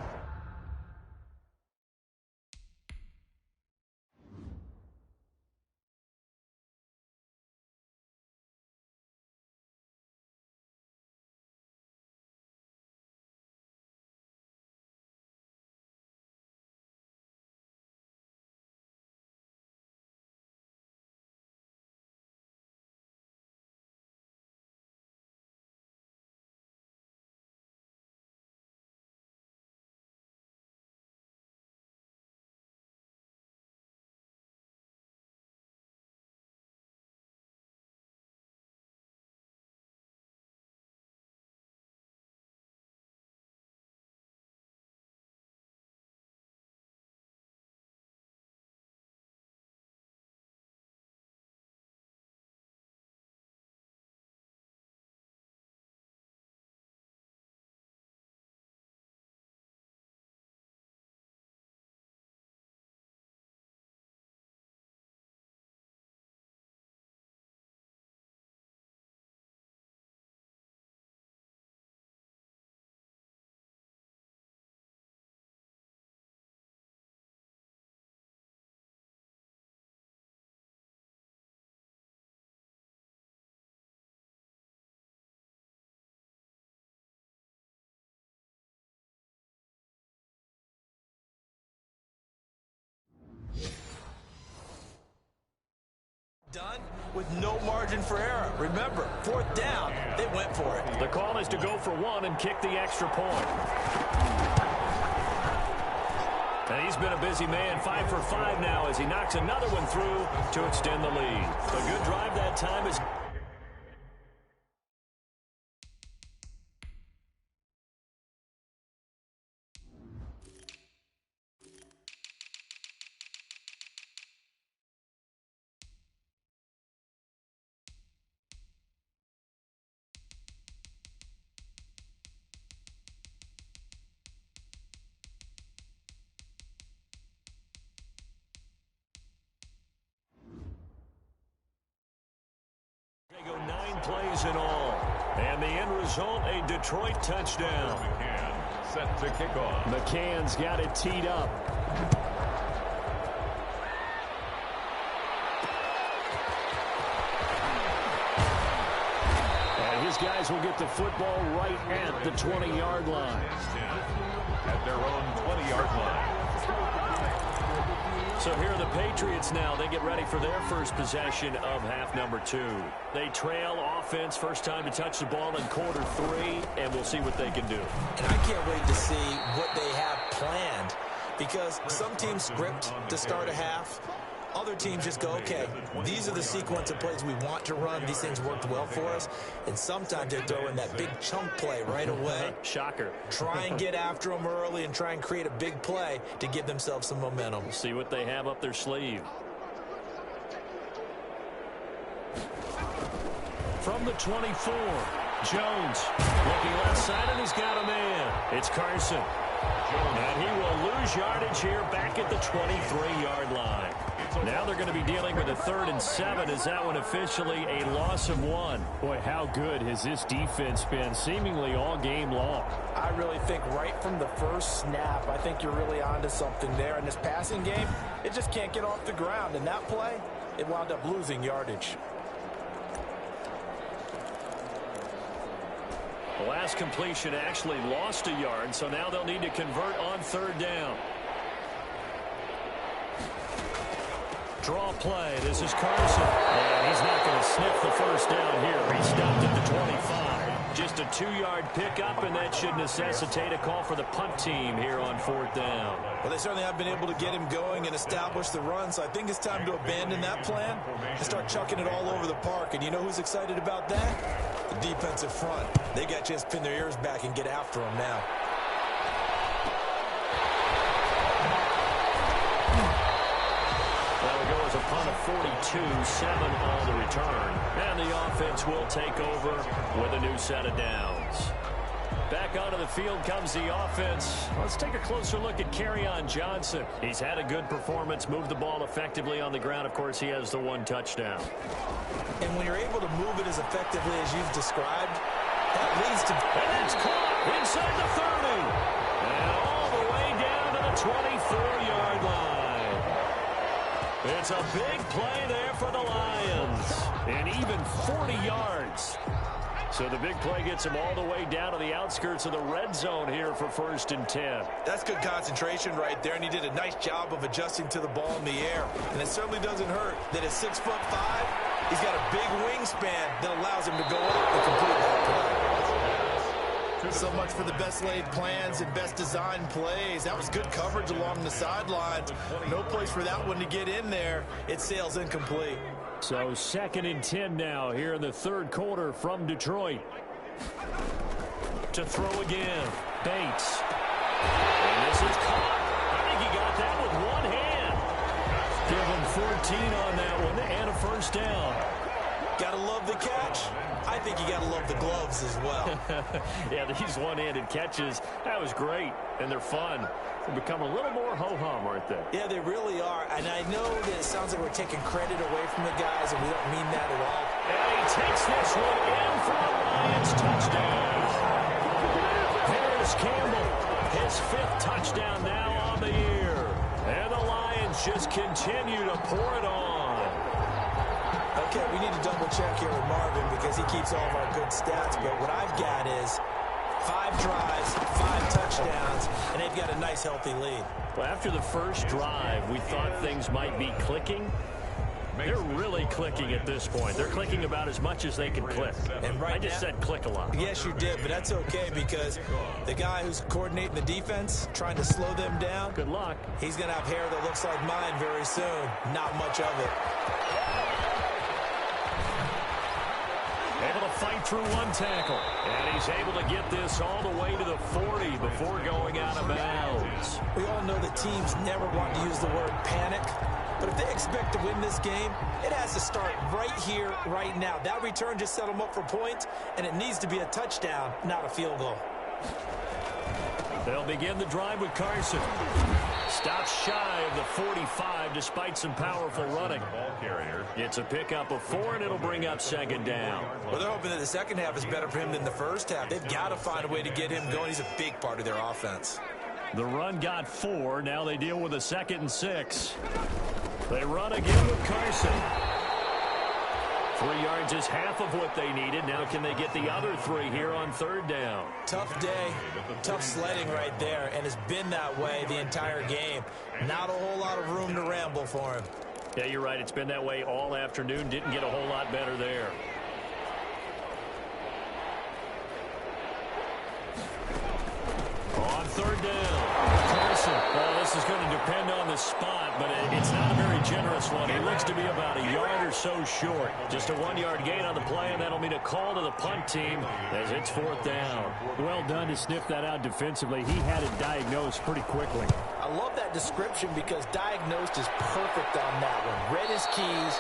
Done with no margin for error. Remember, 4th down, they went for it. The call is to go for one and kick the extra point. And he's been a busy man, 5 for 5 now as he knocks another one through to extend the lead. A good drive that time is... They go 9 plays in all. And the end result, a Detroit touchdown. McCann set to kick off. McCann's got it teed up. And his guys will get the football right at the 20-yard line. At their own 20-yard line. So here are the Patriots now. They get ready for their first possession of half number 2. They trail offense, first time to touch the ball in quarter 3, and we'll see what they can do. And I can't wait to see what they have planned, because some teams script to start a half. Other teams just go, okay, these are the sequence of plays we want to run. These things worked well for us. And sometimes they throw in that big chunk play right away. Shocker. Try and get after them early and try and create a big play to give themselves some momentum. See what they have up their sleeve. From the 24, Jones looking left side, and he's got a man. It's Carson. And he will lose yardage here back at the 23-yard line. Now they're going to be dealing with a 3rd and 7. Is that one officially a loss of 1? Boy, how good has this defense been seemingly all game long? I really think right from the first snap, I think you're really onto something there. In this passing game, it just can't get off the ground. And that play, it wound up losing yardage. The last completion actually lost a yard, so now they'll need to convert on 3rd down. Draw play. This is Carson. And he's not going to sniff the first down here. He stopped at the 25. Just a 2-yard pickup, and that should necessitate a call for the punt team here on 4th down. Well, they certainly have been able to get him going and establish the run, so I think it's time to abandon that plan and start chucking it all over the park. And you know who's excited about that? The defensive front. They got a chance to pin their ears back and get after him now. A punt of 42, 7 on the return. And the offense will take over with a new set of downs. Back onto the field comes the offense. Let's take a closer look at Kerryon Johnson. He's had a good performance, moved the ball effectively on the ground. Of course, he has the 1 touchdown. And when you're able to move it as effectively as you've described, that leads to... And it's caught inside the 30. And all the way down to the 24-yard line. It's a big play there for the Lions. And even 40 yards. So the big play gets him all the way down to the outskirts of the red zone here for 1st and 10. That's good concentration right there, and he did a nice job of adjusting to the ball in the air. And it certainly doesn't hurt that at 6'5", he's got a big wingspan that allows him to go up and complete that play. So much for the best laid plans and best designed plays. That was good coverage along the sideline. No place for that one to get in there. It sails incomplete. So 2nd and 10 now here in the 3rd quarter from Detroit. To throw again, Bates. And this is caught. I think he got that with one hand. Give him 14 on that one and a 1st down. Gotta love the catch. I think you gotta love the gloves as well. Yeah, these one-handed catches, that was great, and they're fun. They become a little more ho-hum, aren't they? Yeah, they really are. And I know that it sounds like we're taking credit away from the guys, and we don't mean that at all. And he takes this one in for a Lions touchdown. There's Campbell, his 5th touchdown now on the year. And the Lions just continue to pour it on. Okay, we need to double check here with Marvin because he keeps all of our good stats, but what I've got is 5 drives, 5 touchdowns, and they've got a nice, healthy lead. Well, after the first drive, we thought things might be clicking. They're really clicking at this point. They're clicking about as much as they can click. And right I just said click a lot. Yes, you did, but that's okay because the guy who's coordinating the defense, trying to slow them down, good luck. He's going to have hair that looks like mine very soon. Not much of it. Able to fight through one tackle. And he's able to get this all the way to the 40 before going out of bounds. We all know that teams never want to use the word panic. But if they expect to win this game, it has to start right here, right now. That return just set them up for points, and it needs to be a touchdown, not a field goal. They'll begin the drive with Carson. Stops shy of the 45 despite some powerful running. It's a pickup of 4, and it'll bring up second down. Well, they're hoping that the second half is better for him than the first half. They've got to find a way to get him going. He's a big part of their offense. The run got 4. Now they deal with a 2nd and 6. They run again with Carson. 3 yards is half of what they needed. Now can they get the other 3 here on 3rd down? Tough day, tough sledding right there, and it's been that way the entire game. Not a whole lot of room to ramble for him. Yeah, you're right. It's been that way all afternoon. Didn't get a whole lot better there. On 3rd down, Carson. Well, this is going to depend on the spot, but it's not a very generous one. He looks to be about a yard or so short. Just a 1-yard gain on the play, and that'll mean a call to the punt team as it's 4th down. Well done to sniff that out defensively. He had it diagnosed pretty quickly. I love that description because diagnosed is perfect on that one. Read his keys,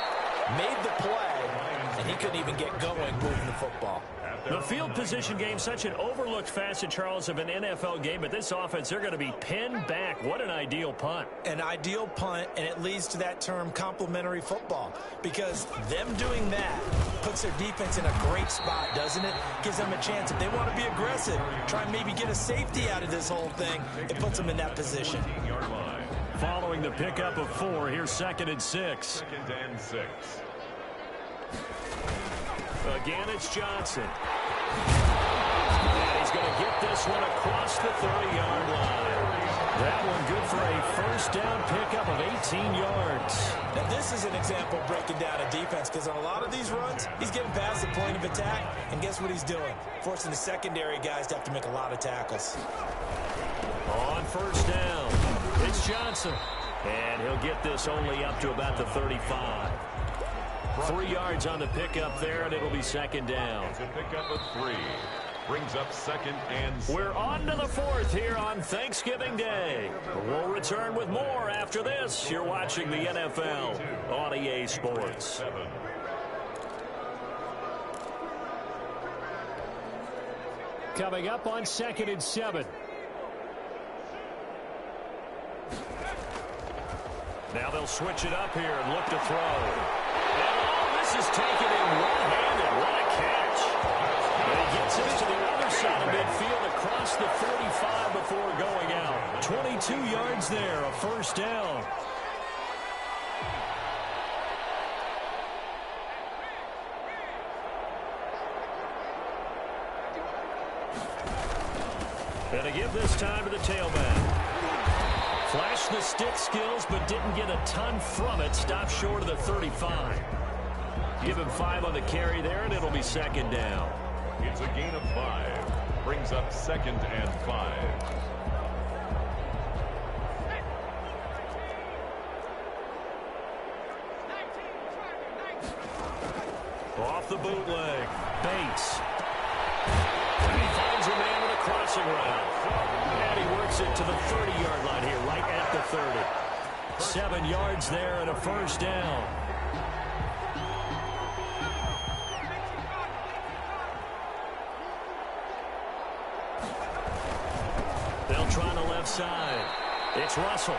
made the play, and he couldn't even get going moving the football. The field position game, such an overlooked facet, Charles, of an NFL game, but this offense, they're going to be pinned back. What an ideal punt. An ideal punt, and it leads to that term complementary football, because them doing that puts their defense in a great spot, doesn't it? Gives them a chance. If they want to be aggressive, try and maybe get a safety out of this whole thing, it puts them in that position. Following the pickup of 4, here's 2nd and 6. 2nd and 6. Again, it's Johnson. And he's going to get this one across the 30-yard line. That one good for a 1st down pickup of 18 yards. Now, this is an example of breaking down a defense, because on a lot of these runs, he's getting past the point of attack, and guess what he's doing? Forcing the secondary guys to have to make a lot of tackles. On 1st down, it's Johnson. And he'll get this only up to about the 35. 3 yards on the pickup there, and it'll be 2nd down. It's a pickup of 3. Brings up 2nd and 6. We're on to the 4th here on Thanksgiving Day. We'll return with more after this. You're watching the NFL on EA Sports. Coming up on 2nd and 7. Now they'll switch it up here and look to throw. And this is taken in one-handed. What a catch. And he gets it to the other side of midfield across the 45 before going out. 22 yards there, a 1st down. And to give this time to the tailback. Flashed the stick skills, but didn't get a ton from it. Stopped short of the 35. Give him 5 on the carry there, and it'll be 2nd down. It's a gain of 5. Brings up 2nd and 5. Off the bootleg. Bates. And he finds a man with a crossing route. And he works it to the 30-yard line here, right at the 30. 7 yards there and a 1st down. They'll try on the left side. It's Russell.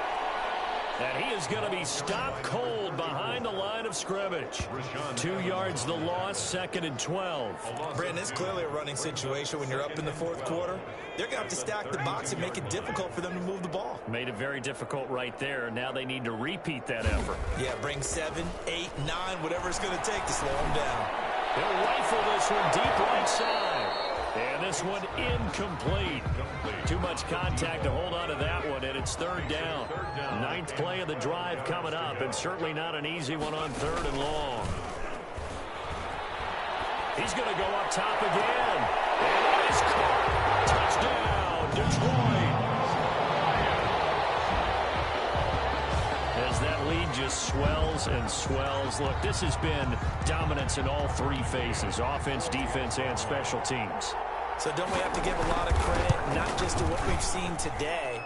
And he is going to be stopped cold behind the line of scrimmage. 2 yards the loss, 2nd and 12. Brandon, it's clearly a running situation when you're up in the 4th quarter. They're going to have to stack the box and make it difficult for them to move the ball. Made it very difficult right there. Now they need to repeat that effort. Yeah, bring 7, 8, 9, whatever it's going to take to slow them down. They'll rifle this one deep right side. And this one incomplete. Too much contact to hold on to that one, and it's third down. Ninth play of the drive coming up, and certainly not an easy one on third and long. He's going to go up top again. And it is caught. Touchdown, Detroit. As that lead just swells and swells. Look, this has been dominance in all three phases, offense, defense, and special teams. So don't we have to give a lot of credit, not just to what we've seen today,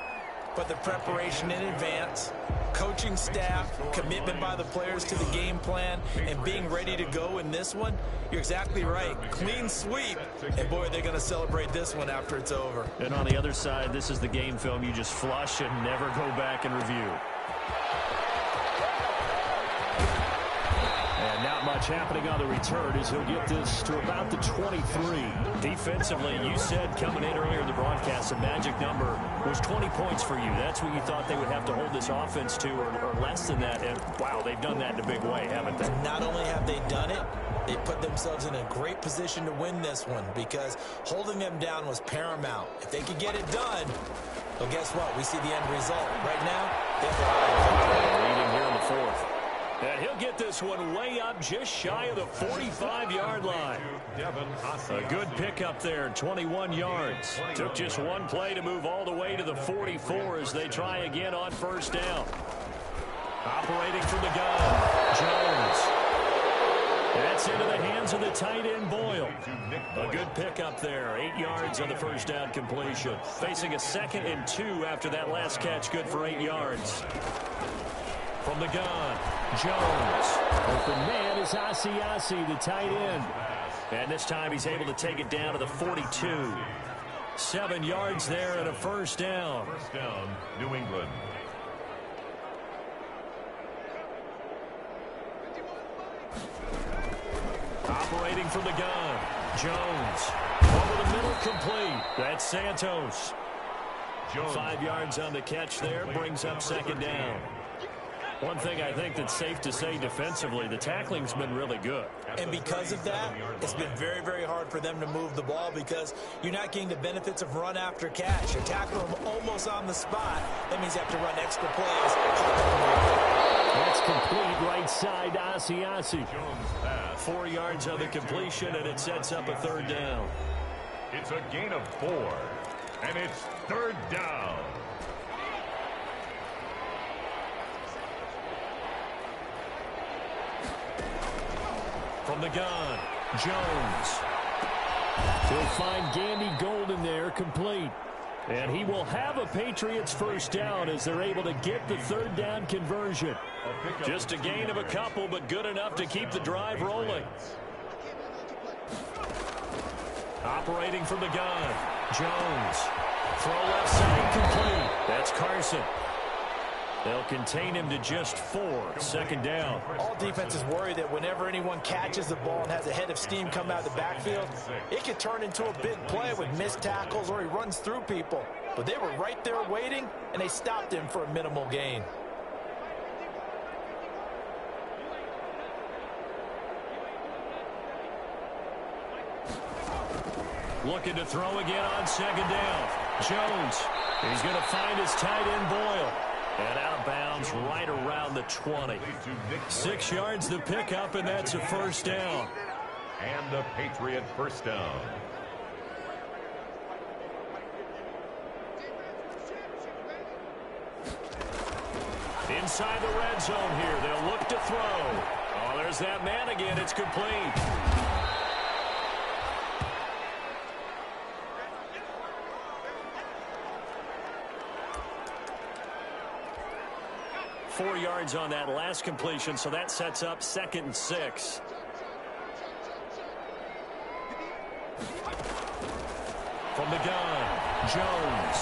but the preparation in advance, coaching staff, commitment by the players to the game plan, and being ready to go in this one? You're exactly right. Clean sweep. And, boy, they're going to celebrate this one after it's over. And on the other side, this is the game film you just flush and never go back and review. And not much happening on the return as he'll get this to about the 23. Defensively, you said coming in earlier in the broadcast, the magic number was 20 points for you. That's what you thought they would have to hold this offense to, or less than that. And, wow, they've done that in a big way, haven't they? Not only have they done it, they put themselves in a great position to win this one because holding them down was paramount. If they could get it done, well, guess what? We see the end result. Right now, they're leading here in the fourth. And he'll get this one way up just shy of the 45-yard line. A good pickup there, 21 yards. Took just one play to move all the way to the 44 as they try again on first down. Operating from the gun, Jones. That's into the hands of the tight end, Boyle. A good pickup there, 8 yards on the first down completion. Facing a 2nd and 2 after that last catch, good for 8 yards. From the gun, Jones. Open man is Asiasi, the tight end. And this time he's able to take it down to the 42. 7 yards there and a first down. First down, New England. Operating from the gun, Jones. Over the middle, complete. That's Santos. Jones. 5 yards on the catch there, brings up second down. One thing I think that's safe to say defensively, the tackling's been really good. And because of that, it's been very, very hard for them to move the ball because you're not getting the benefits of run after catch. You tackle them almost on the spot. That means you have to run extra plays. That's complete right side, Asiasi. 4 yards on the completion, and it sets up a third down. It's a gain of 4, and it's third down. From the gun, Jones. He'll find Gandy Golden there, complete. And he will have a Patriots first down as they're able to get the third down conversion. Just a gain of a couple, but good enough to keep the drive rolling. Operating from the gun, Jones. Throw left side, complete. That's Carson. They'll contain him to just 4. Second down. All defenses worry that whenever anyone catches the ball and has a head of steam come out of the backfield, it could turn into a big play with missed tackles or he runs through people. But they were right there waiting, and they stopped him for a minimal gain. Looking to throw again on second down. Jones. He's going to find his tight end, Boyle. And out of bounds right around the 20. 6 yards to pick up, and that's a first down. And the Patriot first down. Inside the red zone here. They'll look to throw. Oh, there's that man again. It's complete. Four yards on that last completion, so that sets up 2nd and 6. From the gun, Jones.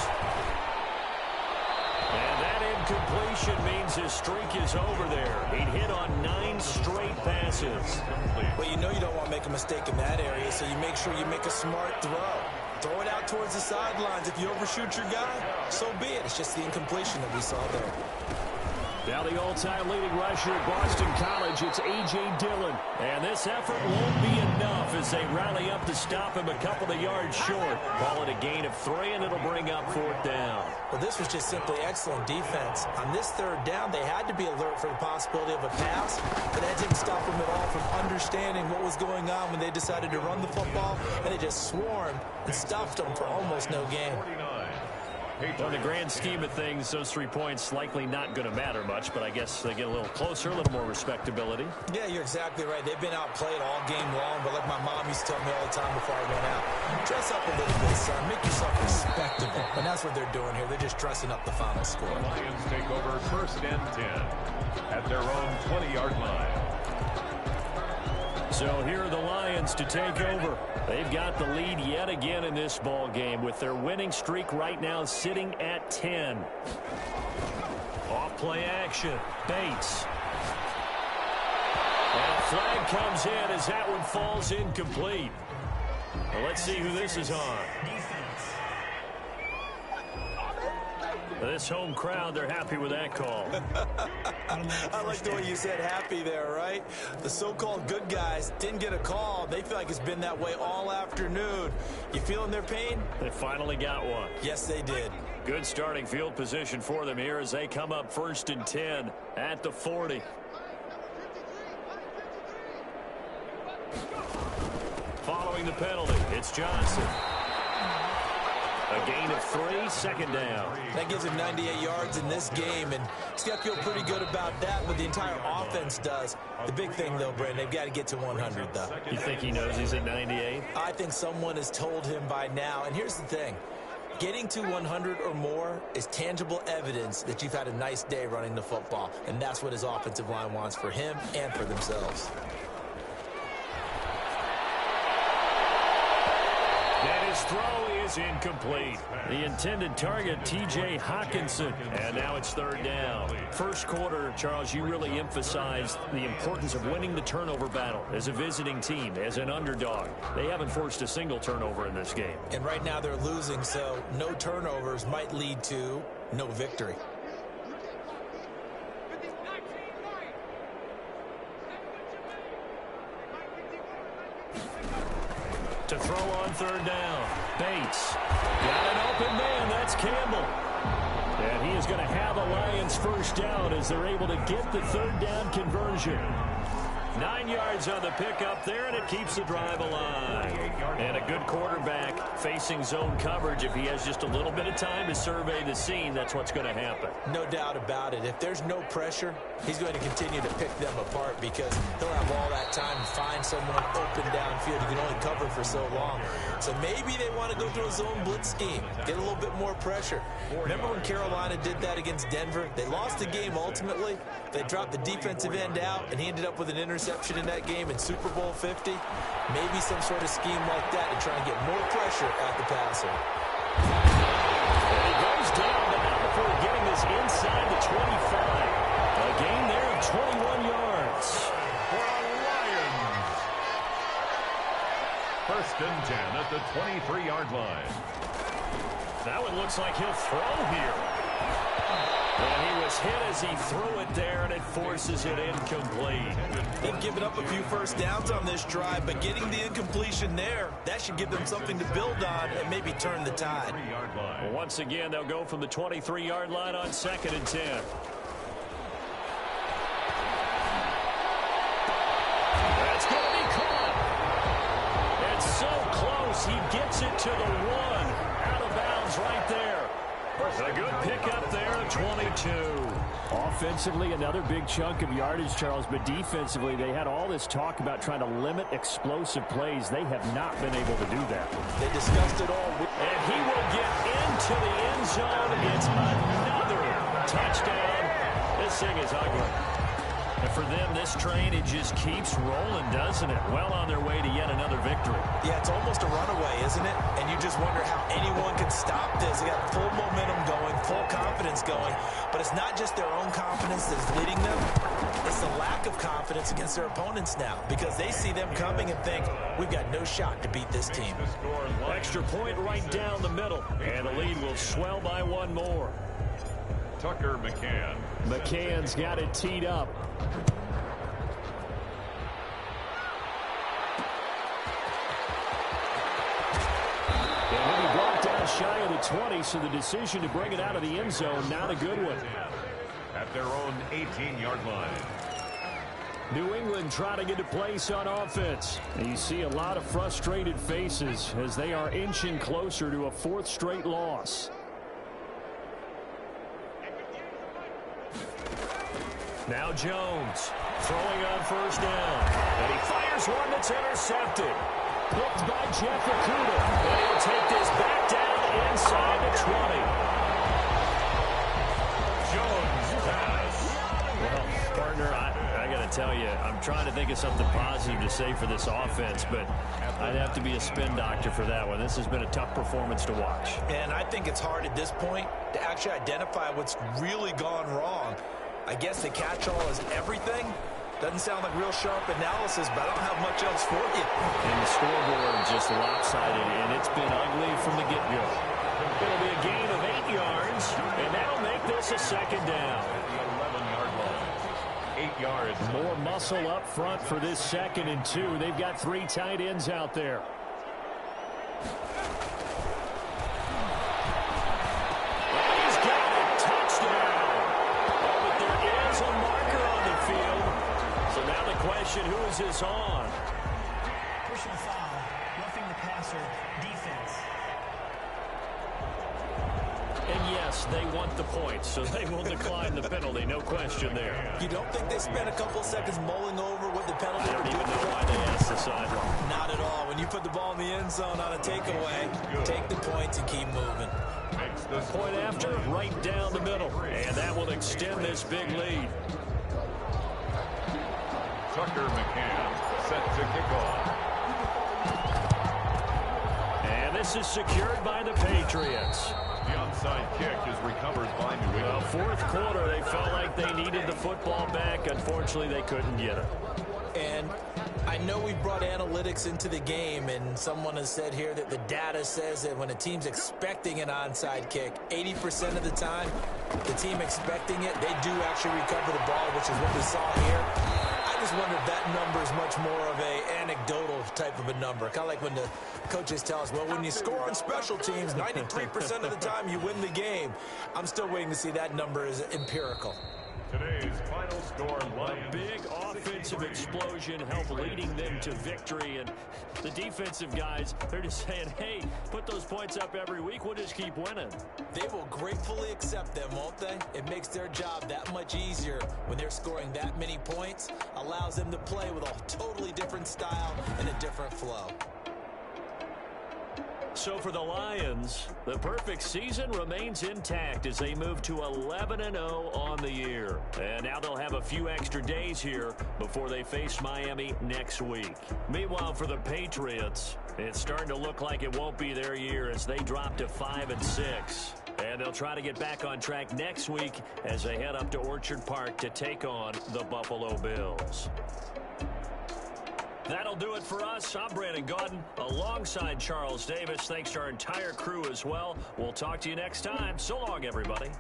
And that incompletion means his streak is over there. He'd hit on 9 straight passes. Well, you know you don't want to make a mistake in that area, so you make sure you make a smart throw. Throw it out towards the sidelines. If you overshoot your guy, so be it. It's just the incompletion that we saw there. Now the all-time leading rusher at Boston College, it's A.J. Dillon. And this effort won't be enough as they rally up to stop him a couple of yards short. Call it a gain of 3, and it'll bring up 4th down. Well, this was just simply excellent defense. On this 3rd down, they had to be alert for the possibility of a pass, but that didn't stop them at all from understanding what was going on when they decided to run the football, and they just swarmed and stuffed them for almost no gain. On the grand scheme of things, those 3 points likely not going to matter much, but I guess they get a little closer, a little more respectability. Yeah, you're exactly right. They've been outplayed all game long, but like my mom used to tell me all the time before I went out, dress up a little bit, son. Make yourself respectable. And that's what they're doing here. They're just dressing up the final score. The Lions take over 1st and 10 at their own 20-yard line. So here are the Lions to take over. They've got the lead yet again in this ball game with their winning streak right now sitting at 10. Off play action. Bates. And a flag comes in as that one falls incomplete. Well, let's see who this is on. This home crowd, they're happy with that call. I like the way you said happy there, right? The so-called good guys didn't get a call. They feel like it's been that way all afternoon. You feeling their pain? They finally got one. Yes, they did. Good starting field position for them here as they come up 1st and 10 at the 40. Following the penalty, it's Johnson. A gain of 3, 2nd down. That gives him 98 yards in this game, and he's got to feel pretty good about that, but the entire offense does. The big thing, though, Brandon, they've got to get to 100, though. You think he knows he's at 98? I think someone has told him by now, and here's the thing. Getting to 100 or more is tangible evidence that you've had a nice day running the football, and that's what his offensive line wants for him and for themselves. And his throw is incomplete. The intended target, T.J. Hawkinson. And now it's 3rd down. First quarter, Charles, you really emphasized the importance of winning the turnover battle as a visiting team, as an underdog. They haven't forced a single turnover in this game. And right now they're losing, so no turnovers might lead to no victory. To throw on 3rd down. Bates. Got an open man. That's Campbell. And he is going to have a Lions 1st down as they're able to get the 3rd down conversion. 9 yards on the pickup there, and it keeps the drive alive. And a good quarterback facing zone coverage. If he has just a little bit of time to survey the scene, that's what's going to happen. No doubt about it. If there's no pressure, he's going to continue to pick them apart because he'll have all that time to find someone open downfield. You can only cover for so long. So maybe they want to go to a zone blitz scheme, get a little bit more pressure. Remember when Carolina did that against Denver? They lost the game ultimately. They dropped the defensive end out, and he ended up with an interception in that game in Super Bowl 50. Maybe some sort of scheme like that to try and get more pressure at the passer. And he goes down now before getting this inside the 25. A gain there of 21 yards. For the Lions. 1st and 10 at the 23-yard line. That one looks like he'll throw here. And he was hit as he threw it there, and it forces it incomplete. They've given up a few 1st downs on this drive, but getting the incompletion there, that should give them something to build on and maybe turn the tide. Well, once again, they'll go from the 23-yard line on 2nd and 10. That's going to be caught. It's so close. He gets it to the 1. Out of bounds right there. A good pickup there at 22. Offensively, another big chunk of yardage, Charles, but defensively, they had all this talk about trying to limit explosive plays. They have not been able to do that. They discussed it all. And he will get into the end zone. It's another touchdown. This thing is ugly. And for them, this train, it just keeps rolling, doesn't it? Well on their way to yet another victory. Yeah, it's almost a runaway, isn't it? And you just wonder how anyone can stop this. They got full momentum going, full confidence going. But it's not just their own confidence that's leading them. It's the lack of confidence against their opponents now because they see them coming and think, we've got no shot to beat this team. Extra point right down the middle. And the lead will swell by 1 more. Tucker McCann. McCann's got it teed up. And he'll be brought down shy of the 20, so the decision to bring it out of the end zone, not a good one. At their own 18-yard line. New England trying to get a place on offense. And you see a lot of frustrated faces as they are inching closer to a 4th straight loss. Now Jones throwing on 1st down. And he fires one that's intercepted. Picked by Jeff Okudah. And he'll take this back down inside the 20. Jones pass. Well, partner, I got to tell you, I'm trying to think of something positive to say for this offense, but I'd have to be a spin doctor for that one. This has been a tough performance to watch. And I think it's hard at this point to actually identify what's really gone wrong. I guess the catch-all is everything. Doesn't sound like real sharp analysis, but I don't have much else for you. And the scoreboard just lopsided, and it's been ugly from the get-go. It'll be a gain of 8 yards, and that'll make this a 2nd down. 11-yard line. 8 yards. More muscle up front for this 2nd and 2. They've got 3 tight ends out there. He's got it. Touchdown. Oh, but there is a marker on the field. So now the question, who is this on? Personal foul, roughing the passer, defense. And yes, they want the points, so they will decline the penalty. No question there. You don't think they spent a couple seconds mulling over what the penalty I don't would even do? know why they asked the sideline. Not at all. When you put the ball in the end zone on a takeaway, take the points and keep moving. Point after, right down the middle. And that will extend this big lead. Tucker McCann set to kick off. And this is secured by the Patriots. The onside kick is recovered by New England. Well, 4th quarter, they felt like they needed the football back. Unfortunately, they couldn't get it. And I know we brought analytics into the game, and someone has said here that the data says that when a team's expecting an onside kick, 80% of the time, the team expecting it, they do actually recover the ball, which is what we saw here. I just wonder if that number is much more of a anecdotal type of a number. Kind of like when the coaches tell us, well, when you score on special teams, 93% of the time you win the game. I'm still waiting to see that number is empirical. Today's final score, Lions. Big offensive explosion helped leading them to victory. And the defensive guys, they're just saying, hey, put those points up every week. We'll just keep winning. They will gratefully accept them, won't they? It makes their job that much easier when they're scoring that many points. Allows them to play with a totally different style and a different flow. So for the Lions, the perfect season remains intact as they move to 11-0 on the year. And now they'll have a few extra days here before they face Miami next week. Meanwhile, for the Patriots, it's starting to look like it won't be their year as they drop to 5-6. And they'll try to get back on track next week as they head up to Orchard Park to take on the Buffalo Bills. That'll do it for us. I'm Brandon Gaudin alongside Charles Davis. Thanks to our entire crew as well. We'll talk to you next time. So long, everybody.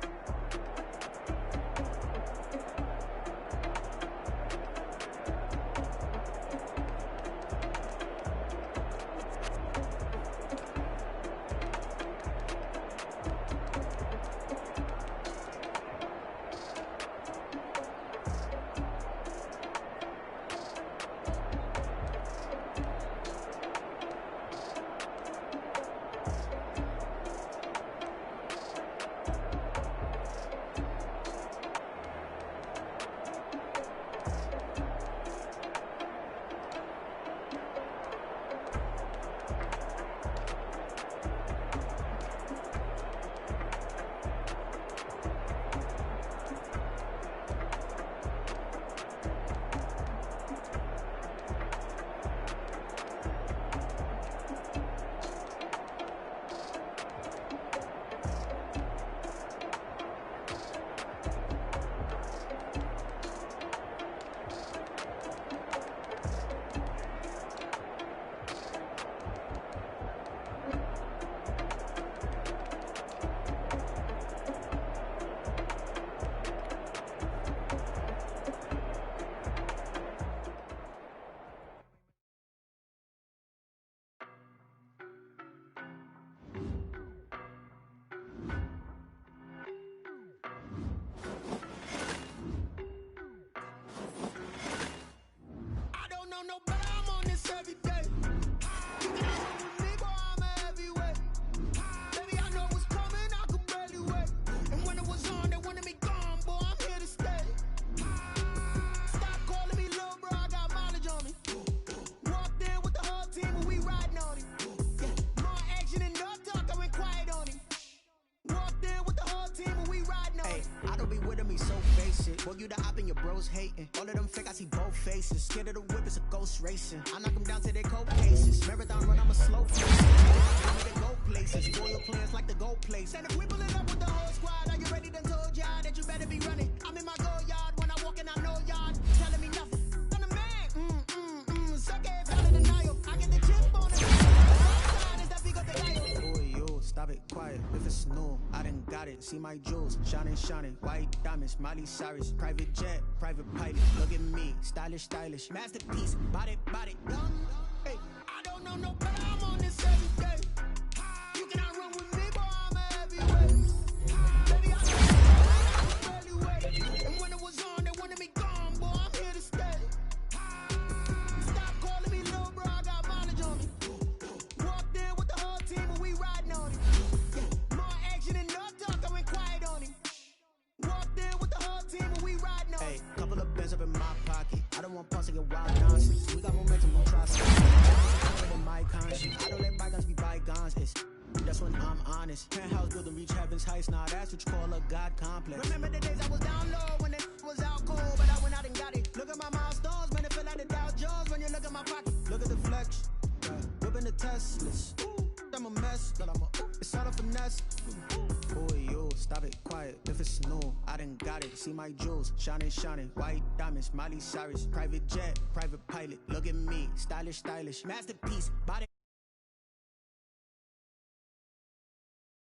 it. Boy, you the op and your bros hating. All of them fake, I see both faces. Scared of the whip, it's a ghost racing. I knock them down to their cold cases. Marathon run, I'm a slow pace. They go places. Loyal plans like the gold place. And if we pull it up with the whole squad, are you ready? Done told y'all that you better be running. I'm in my go yard. When I walk in, I know y'all telling me nothing. I'm the man. Suck it, valid denial. I get the chip on it. Is that big of the dial? Boy, yo, stop it, quiet. If it's new, I done got it. See my jewels, shining, shining. White diamonds, Miley Cyrus. Private jet, private pilot. Look at me, stylish, stylish. Masterpiece, body, dumb. Hey, I don't know no better. I'm on this every day. You cannot run with me, boy. I'm a heavyweight. Baby, I know barely wait. And when it was on, they wanted me gone, boy. I'm here to stay. Stop calling me little bro. I got mileage on me. Walked in with the whole team and we riding on it. Yeah, more action and no talk. I went quiet on him. Walked in with the whole team and we riding on it. Hey, couple of bands up in my pocket. I don't want pause to get wild nonsense. We got momentum, we'll try something. In my conscience, I don't let bygones be bygones. That's when I'm honest. Penthouse building, reach heaven's heights. Now that's what you call a God complex. Remember the days I was down low when it was out cold, but I went out and got it. Look at my milestones, man, it feel like the Dow Jones when you look at my pocket. Look at the flex, whipping the Teslas. I'm a mess, but it's all a finesse. Boy, yo, stop it, quiet. If it's new, I done got it. See my jewels, shining, shining. White diamonds, Miley Cyrus. Private jet, private pilot. Look at me, stylish, stylish. Masterpiece, body.